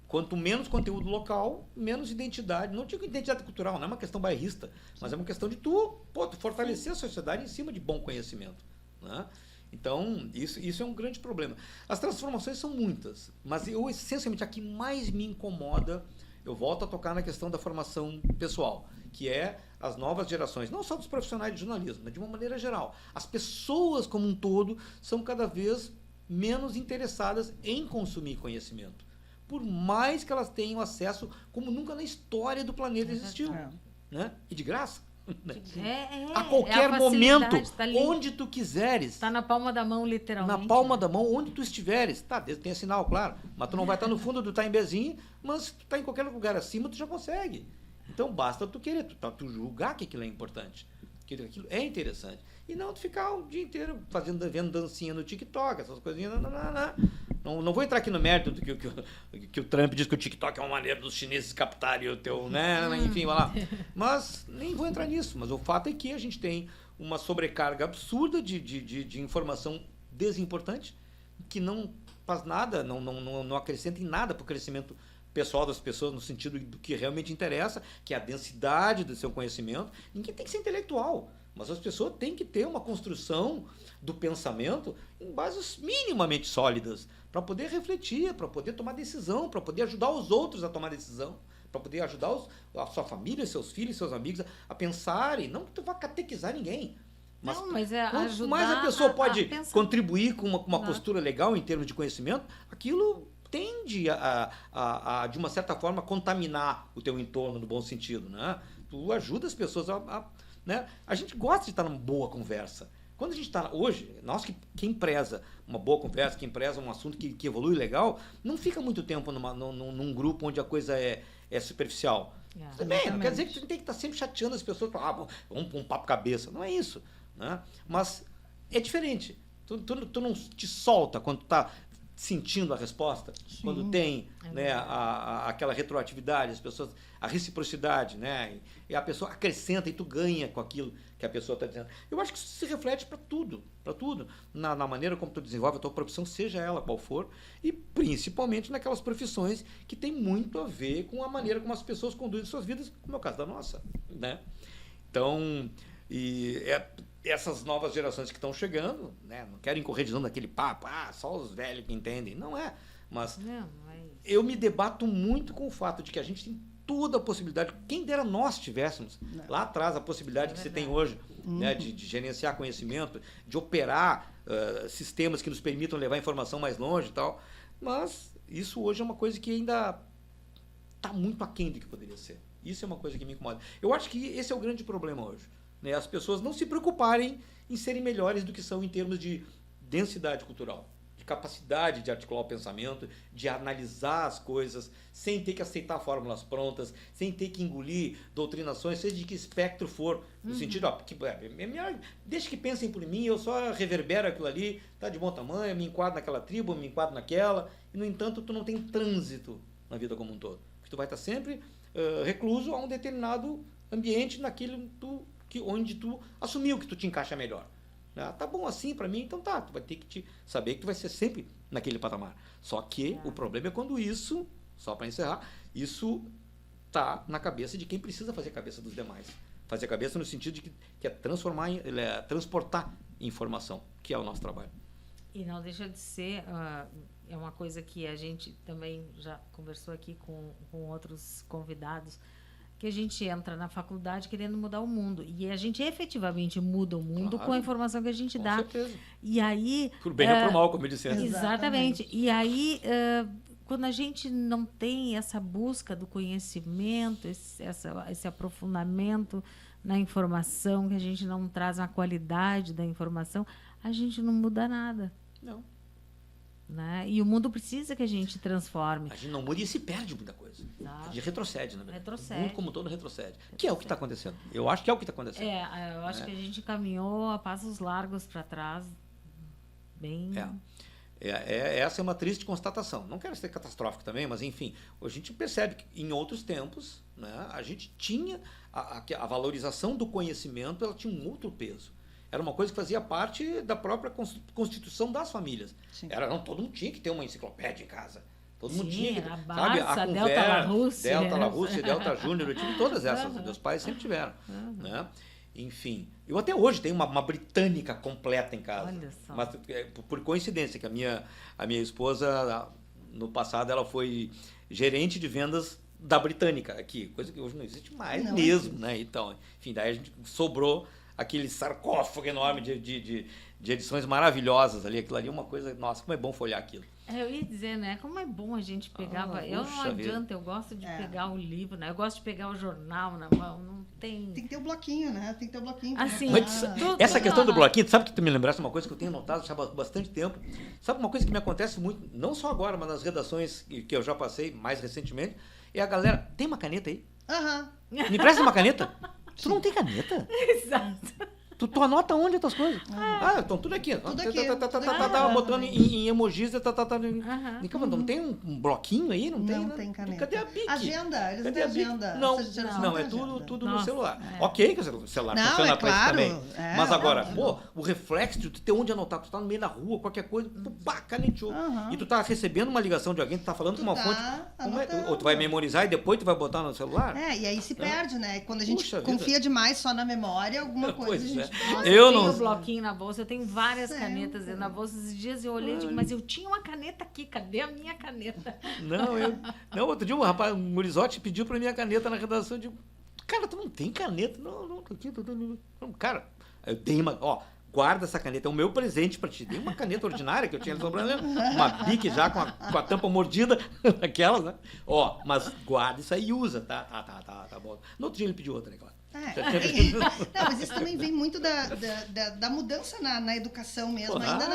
quanto menos conteúdo local, menos identidade. Não digo identidade cultural, não é uma questão bairrista, mas é uma questão de tu fortalecer a sociedade em cima de bom conhecimento, né? Então, isso é um grande problema. As transformações são muitas, mas essencialmente, a que mais me incomoda, eu volto a tocar na questão da formação pessoal, que é as novas gerações, não só dos profissionais de jornalismo, mas de uma maneira geral. As pessoas como um todo são cada vez menos interessadas em consumir conhecimento, por mais que elas tenham acesso como nunca na história do planeta existiu. Né? E de graça. A qualquer momento, tá onde tu quiseres. Está na palma da mão, literalmente. Na palma da mão, onde tu estiveres. Tá, tem sinal, claro. Mas tu não vai estar no fundo do Taimbezinho, mas se tu está em qualquer lugar acima, tu já consegue. Então basta tu querer, tu julgar que aquilo é importante, que aquilo é interessante. E não tu ficar o dia inteiro vendo dancinha no TikTok, essas coisinhas. Não vou entrar aqui no mérito do que o Trump diz que o TikTok é uma maneira dos chineses captarem o teu, né? Enfim, vai lá. Mas nem vou entrar nisso. Mas o fato é que a gente tem uma sobrecarga absurda de informação desimportante, que não faz nada, não acrescenta em nada para o crescimento pessoal das pessoas, no sentido do que realmente interessa, que é a densidade do seu conhecimento. Ninguém tem que ser intelectual, mas as pessoas têm que ter uma construção do pensamento em bases minimamente sólidas, para poder refletir, para poder tomar decisão, para poder ajudar os outros a tomar decisão, para poder ajudar a sua família, seus filhos, seus amigos a pensarem. Não que tu vá catequizar ninguém, mas quanto mais a pessoa pode contribuir com uma postura legal em termos de conhecimento, aquilo tende de uma certa forma, contaminar o teu entorno no bom sentido, né? Tu ajuda as pessoas né? A gente gosta de estar numa boa conversa. Quando a gente está hoje, quem preza uma boa conversa, quem preza um assunto que evolui legal, não fica muito tempo num grupo onde a coisa é superficial. Também, não quer dizer que tu tem que estar sempre chateando as pessoas, vamos para um papo cabeça. Não é isso, né? Mas é diferente. Tu não te solta quando tu está sentindo a resposta. Sim. Quando tem né, aquela retroatividade, as pessoas, a reciprocidade, né? E a pessoa acrescenta e tu ganha com aquilo que a pessoa está dizendo. Eu acho que isso se reflete para tudo, na maneira como tu desenvolve a tua profissão, seja ela qual for, e principalmente naquelas profissões que tem muito a ver com a maneira como as pessoas conduzem suas vidas, como é o caso da nossa, né? Então, essas novas gerações que estão chegando, né, não quero incorrer dizendo aquele papo, só os velhos que entendem, não é, mas eu me debato muito com o fato de que a gente tem toda a possibilidade, quem dera nós tivéssemos lá atrás a possibilidade que você tem hoje, né, de gerenciar conhecimento, de operar sistemas que nos permitam levar a informação mais longe e tal, mas isso hoje é uma coisa que ainda está muito aquém do que poderia ser. Isso é uma coisa que me incomoda. Eu acho que esse é o grande problema hoje. Né? As pessoas não se preocuparem em serem melhores do que são em termos de densidade cultural, de capacidade de articular o pensamento, de analisar as coisas, sem ter que aceitar fórmulas prontas, sem ter que engolir doutrinações, seja de que espectro for, no sentido, ó, deixa que pensem por mim, eu só reverbero aquilo ali, tá de bom tamanho, me enquadro naquela tribo, me enquadro naquela, e no entanto tu não tem trânsito na vida como um todo. Porque tu vai estar sempre recluso a um determinado ambiente naquele onde tu assumiu que tu te encaixa melhor. Tá bom assim para mim, então tá, tu vai ter que saber que tu vai ser sempre naquele patamar. Só que o problema é quando isso, só para encerrar, isso tá na cabeça de quem precisa fazer a cabeça dos demais. Fazer a cabeça no sentido de que é transportar informação, que é o nosso trabalho. E não deixa de ser, é uma coisa que a gente também já conversou aqui com outros convidados, que a gente entra na faculdade querendo mudar o mundo. E a gente efetivamente muda o mundo com a informação que a gente dá. Com certeza. E aí... Por bem ou por mal, como eu disse antes. Exatamente. E aí, quando a gente não tem essa busca do conhecimento, esse aprofundamento na informação, que a gente não traz a qualidade da informação, a gente não muda nada. Não. Né? E o mundo precisa que a gente transforme. A gente não muda e se perde muita coisa. Exato. A gente retrocede, na verdade. Retrocede. O mundo como todo retrocede. Que é o que está acontecendo. Eu acho que é o que está acontecendo. Eu acho que a gente caminhou a passos largos para trás. Bem... Essa é uma triste constatação. Não quero ser catastrófico também, mas enfim, a gente percebe que em outros tempos, né, a gente tinha a valorização do conhecimento, ela tinha um outro peso. Era uma coisa que fazia parte da própria constituição das famílias. Todo mundo tinha que ter uma enciclopédia em casa. Todo mundo tinha que, a Barça, Delta La Russe, Delta Júnior, eu tive todas essas. Meus pais sempre tiveram. Né? Enfim, eu até hoje tenho uma britânica completa em casa. Olha só. Mas, por coincidência, que a minha esposa, no passado, ela foi gerente de vendas da britânica aqui, coisa que hoje não existe mais mesmo, né? Então, enfim, daí a gente sobrou aquele sarcófago enorme de edições maravilhosas ali. Aquilo ali é uma coisa... Nossa, como é bom folhear aquilo. Eu ia dizer, né? Como é bom a gente pegar... eu não adianta, eu gosto de pegar o livro, né? Eu gosto de pegar o jornal na mão, não tem... Tem que ter o bloquinho, né? Tem que ter o bloquinho. Assim, essa questão do bloquinho, tu sabe que tu me lembrasse uma coisa que eu tenho notado já há bastante tempo? Sabe uma coisa que me acontece muito, não só agora, mas nas redações que eu já passei mais recentemente, é a galera... Tem uma caneta aí? Me empresta uma caneta? Tu não tem caneta? Exato. Tu anota onde as tuas coisas? Estão tudo aqui. Tudo aqui. Tava botando em emojis. Não tem um bloquinho aí? Não tem caneta. Cadê a Bic? Agenda, eles têm agenda. Não, é tudo no celular. Ok que o celular funciona pra isso também. Mas agora, o reflexo de tu ter onde anotar, tu tá no meio da rua, qualquer coisa, caneteou. E tu tá recebendo uma ligação de alguém, tu tá falando com uma fonte. Ou tu vai memorizar e depois tu vai botar no celular? E aí se perde, né? Quando a gente confia demais só na memória, alguma coisa a gente... Nossa, eu tenho bloquinho na bolsa, eu tenho várias canetas na bolsa. Esses dias eu olhei e digo, mas eu tinha uma caneta aqui, cadê a minha caneta? Não, outro dia um gurizote pediu pra minha caneta na redação, eu digo, cara, tu não tem caneta? Não, aqui, cara, eu dei uma, guarda essa caneta, é o meu presente pra ti. Dei uma caneta ordinária que eu tinha sobrando, uma Bic já com a tampa mordida, aquelas, né? Mas guarda isso aí e usa, tá bom. No outro dia ele pediu outra, né, claro. Não, mas isso também vem muito da mudança na educação mesmo, ainda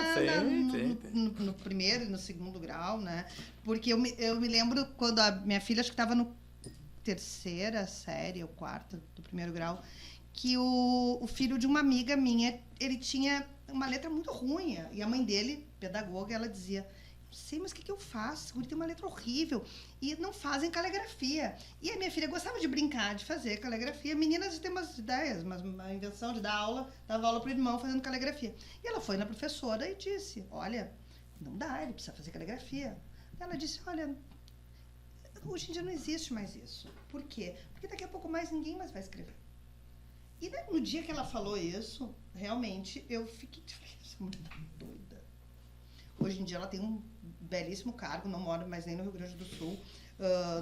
no primeiro e no segundo grau, né? Porque eu me lembro quando a minha filha, acho que estava no terceira série ou quarta do primeiro grau, que o filho de uma amiga minha, ele tinha uma letra muito ruim, e a mãe dele, pedagoga, ela dizia... sei, mas o que eu faço? Esse guri tem uma letra horrível. E não fazem caligrafia. E a minha filha gostava de brincar, de fazer caligrafia. Meninas têm umas ideias, uma invenção de dar aula, dava aula pro irmão fazendo caligrafia. E ela foi na professora e disse, olha, não dá, ele precisa fazer caligrafia. Ela disse, olha, hoje em dia não existe mais isso. Por quê? Porque daqui a pouco ninguém mais vai escrever. E no dia que ela falou isso, realmente, eu fiquei, essa mulher tá doida. Hoje em dia ela tem um belíssimo cargo, não mora mais nem no Rio Grande do Sul,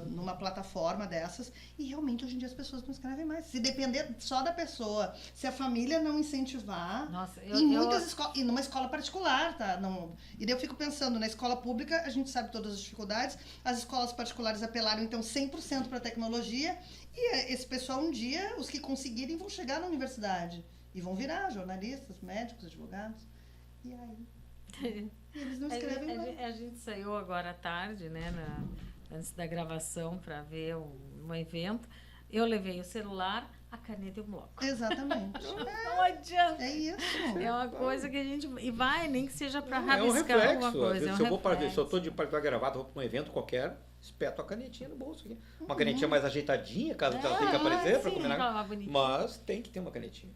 numa plataforma dessas, e realmente hoje em dia as pessoas não escrevem mais. Se depender só da pessoa, se a família não incentivar, Nossa, muitas escolas, e numa escola particular, tá? Não, e daí eu fico pensando, na escola pública a gente sabe todas as dificuldades, as escolas particulares apelaram então 100% para a tecnologia, e esse pessoal um dia, os que conseguirem, vão chegar na universidade e vão virar jornalistas, médicos, advogados, e aí eles não escrevem mais. A gente saiu agora à tarde, né, antes da gravação, para ver um evento. Eu levei o celular, a caneta e o bloco. Exatamente. Não adianta. É isso. É uma coisa que a gente... E vai, nem que seja para É um rabiscar reflexo. alguma coisa. Às vezes, é um se eu reflexo. estou de gravata, vou para um evento qualquer, espeto a canetinha no bolso aqui. Uma canetinha mais ajeitadinha, caso ela tenha que aparecer, para sim, combinar. falar bonitinho. Mas tem que ter uma canetinha.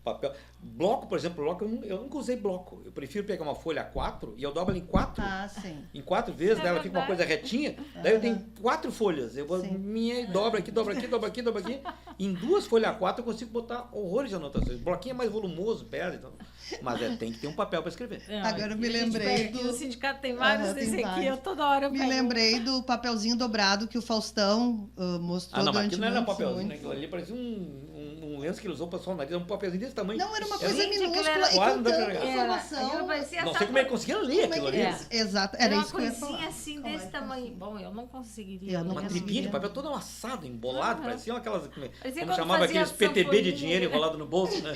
Papel. Bloco, por exemplo, eu nunca usei bloco. Eu prefiro pegar uma folha A4 e eu dobro ela em 4. Ah, sim. Em 4 vezes, daí ela fica uma coisa retinha. Daí eu tenho 4 folhas. Eu vou dobra aqui, dobra aqui, dobra aqui, dobra aqui. Em 2 folhas A4 eu consigo botar horrores de anotações. O bloquinho é mais volumoso, perde. Então. Mas tem que ter um papel para escrever. Agora eu me lembrei do... O sindicato tem vários desse aqui, eu toda hora me lembrei do papelzinho dobrado que o Faustão mostrou não, mas durante aquilo não era muitos, papelzinho, né? Aquilo ali parecia um lenço que ele usou para só o nariz, um papelzinho desse tamanho. Não, era uma coisa minúscula era... e quase com não dá pra tanta pegar. informação. Não sei como é que conseguia ler aquilo ali. Exato, Era uma isso que eu ia coisinha falar. assim, Como desse tamanho. Bom, eu não conseguiria. Uma tripinha de papel todo amassado, embolado, parecia aquelas... Parecia como chamava aqueles PTB de dinheiro enrolado no bolso, né?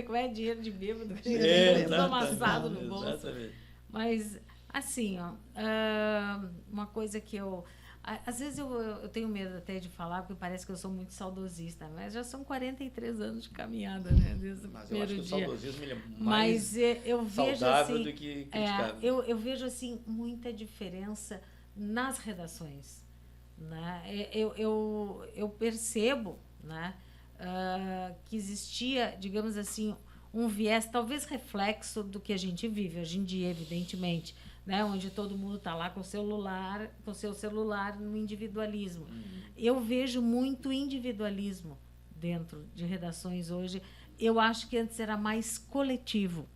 Como é dinheiro de bêbado? Tudo amassado no bolso. Exatamente. Mas, assim, ó, uma coisa que eu... Às vezes eu tenho medo até de falar, porque parece que eu sou muito saudosista, mas já são 43 anos de caminhada, né? Desde o Mas eu primeiro acho que o dia. saudosismo ele é mais Mas eu vejo saudável assim, do que criticável. eu vejo assim muita diferença nas redações, né? Eu percebo, né, que existia, digamos assim, um viés talvez reflexo do que a gente vive hoje em dia, evidentemente, né, onde todo mundo está lá com o seu celular no individualismo. Eu vejo muito individualismo dentro de redações hoje. Eu acho que antes era mais coletivo.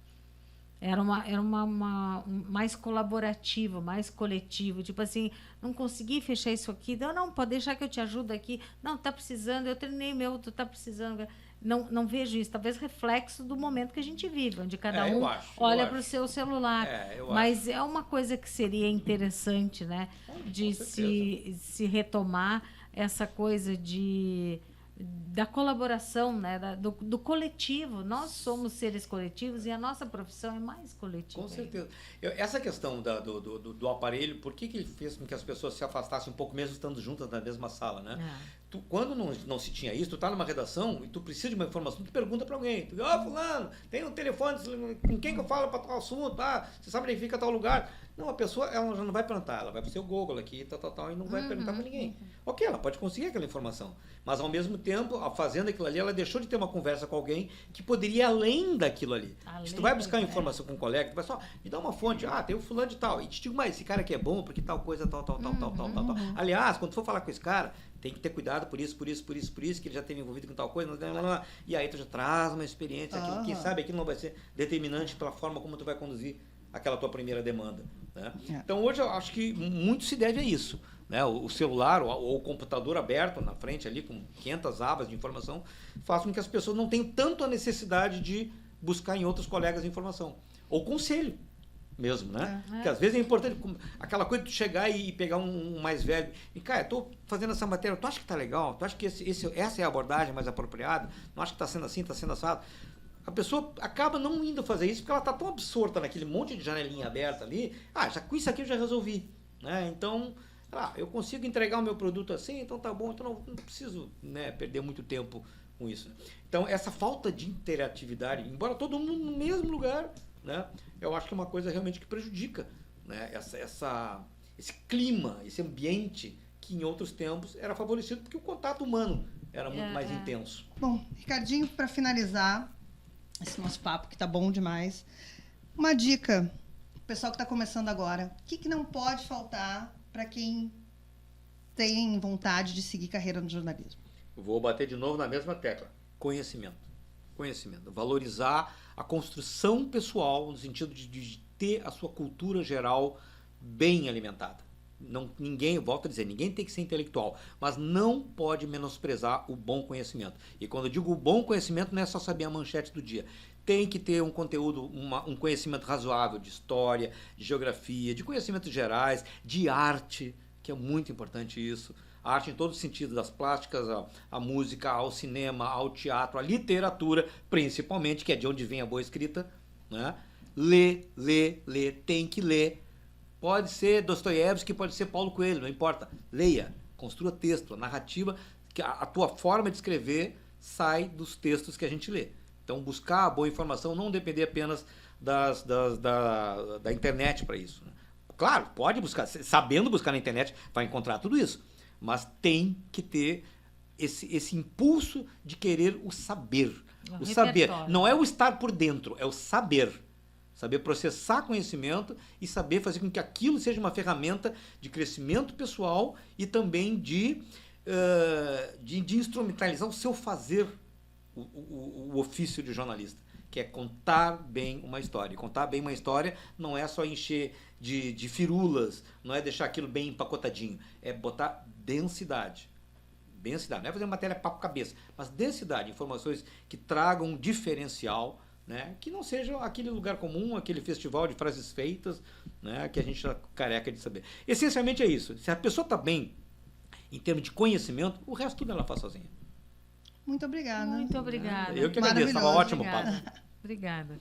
Era mais colaborativo, mais coletivo. Tipo assim, não consegui fechar isso aqui. Não, pode deixar que eu te ajudo aqui. Não, tá precisando, eu treinei meu, tu tá precisando. Não vejo isso. Talvez reflexo do momento que a gente vive, onde cada um olha para o seu celular. Mas é uma coisa que seria interessante, né? De se retomar essa coisa da colaboração, né? Do coletivo. Nós somos seres coletivos e a nossa profissão é mais coletiva. Com certeza. Essa questão do aparelho, por que ele fez com que as pessoas se afastassem um pouco, mesmo estando juntas na mesma sala, né? Quando não se tinha isso, tu tá numa redação e tu precisa de uma informação, tu pergunta para alguém. Tu diz, fulano, tem um telefone, com quem que eu falo para tal assunto? Você sabe onde fica tal lugar? Não, a pessoa ela já não vai perguntar, ela vai pro seu Google aqui, tal, e não vai perguntar para ninguém. Ok, ela pode conseguir aquela informação, mas ao mesmo tempo, fazendo aquilo ali, ela deixou de ter uma conversa com alguém que poderia ir além daquilo ali. Se tu vai buscar informação com um colega, tu vai só, me dá uma fonte, tem o fulano de tal, e te digo mais, esse cara aqui é bom porque tal coisa, tal. Aliás, quando tu for falar com esse cara, tem que ter cuidado por isso, que ele já teve envolvido com tal coisa, e aí tu já traz uma experiência, aquilo, quem sabe aquilo não vai ser determinante pela forma como tu vai conduzir aquela tua primeira demanda, né? Então hoje eu acho que muito se deve a isso, né? O celular ou o computador aberto na frente ali com 500 abas de informação faz com que as pessoas não tenham tanto a necessidade de buscar em outros colegas informação ou conselho mesmo, né? Porque às vezes é importante aquela coisa de tu chegar e pegar um mais velho e, cara, eu tô fazendo essa matéria, tu acha que tá legal? Tu acha que essa é a abordagem mais apropriada? Não acha que tá sendo assim, tá sendo assado? A pessoa acaba não indo fazer isso porque ela tá tão absorta naquele monte de janelinha aberta ali. Já com isso aqui eu já resolvi, né? Então, eu consigo entregar o meu produto assim, então tá bom, então não preciso, né, perder muito tempo com isso. Então, essa falta de interatividade, embora todo mundo no mesmo lugar, né, eu acho que é uma coisa realmente que prejudica, né, esse clima, esse ambiente que em outros tempos era favorecido porque o contato humano era muito mais intenso. Bom, Ricardinho, para finalizar esse nosso papo, que tá bom demais, uma dica, o pessoal que está começando agora, o que não pode faltar para quem tem vontade de seguir carreira no jornalismo? Vou bater de novo na mesma tecla. Conhecimento. Valorizar a construção pessoal no sentido de ter a sua cultura geral bem alimentada. Ninguém, volto a dizer, ninguém tem que ser intelectual, mas não pode menosprezar o bom conhecimento. E quando eu digo o bom conhecimento, não é só saber a manchete do dia. Tem que ter um conteúdo, um conhecimento razoável de história, de geografia, de conhecimentos gerais, de arte, que é muito importante isso. A arte em todo sentido, das plásticas, a música, ao cinema, ao teatro, à literatura, principalmente, que é de onde vem a boa escrita, né? Lê, tem que ler. Pode ser Dostoiévski, pode ser Paulo Coelho, não importa. Leia, construa texto, a narrativa, que a tua forma de escrever sai dos textos que a gente lê. Então, buscar a boa informação, não depender apenas da internet para isso, né? Claro, pode buscar, sabendo buscar na internet, vai encontrar tudo isso, mas tem que ter esse impulso de querer o saber. O saber. Não é o estar por dentro, é o saber. Saber processar conhecimento e saber fazer com que aquilo seja uma ferramenta de crescimento pessoal e também de instrumentalizar o seu fazer, o ofício de jornalista, que é contar bem uma história. E contar bem uma história não é só encher de firulas, não é deixar aquilo bem empacotadinho, é botar densidade. Densidade, não é fazer matéria papo cabeça, mas densidade, informações que tragam um diferencial, né? Que não seja aquele lugar comum, aquele festival de frases feitas, né? Que a gente está careca de saber. Essencialmente é isso. Se a pessoa está bem em termos de conhecimento, o resto tudo ela faz sozinha. Muito obrigada. Muito obrigada. Eu que agradeço, estava ótimo o papo. Obrigada.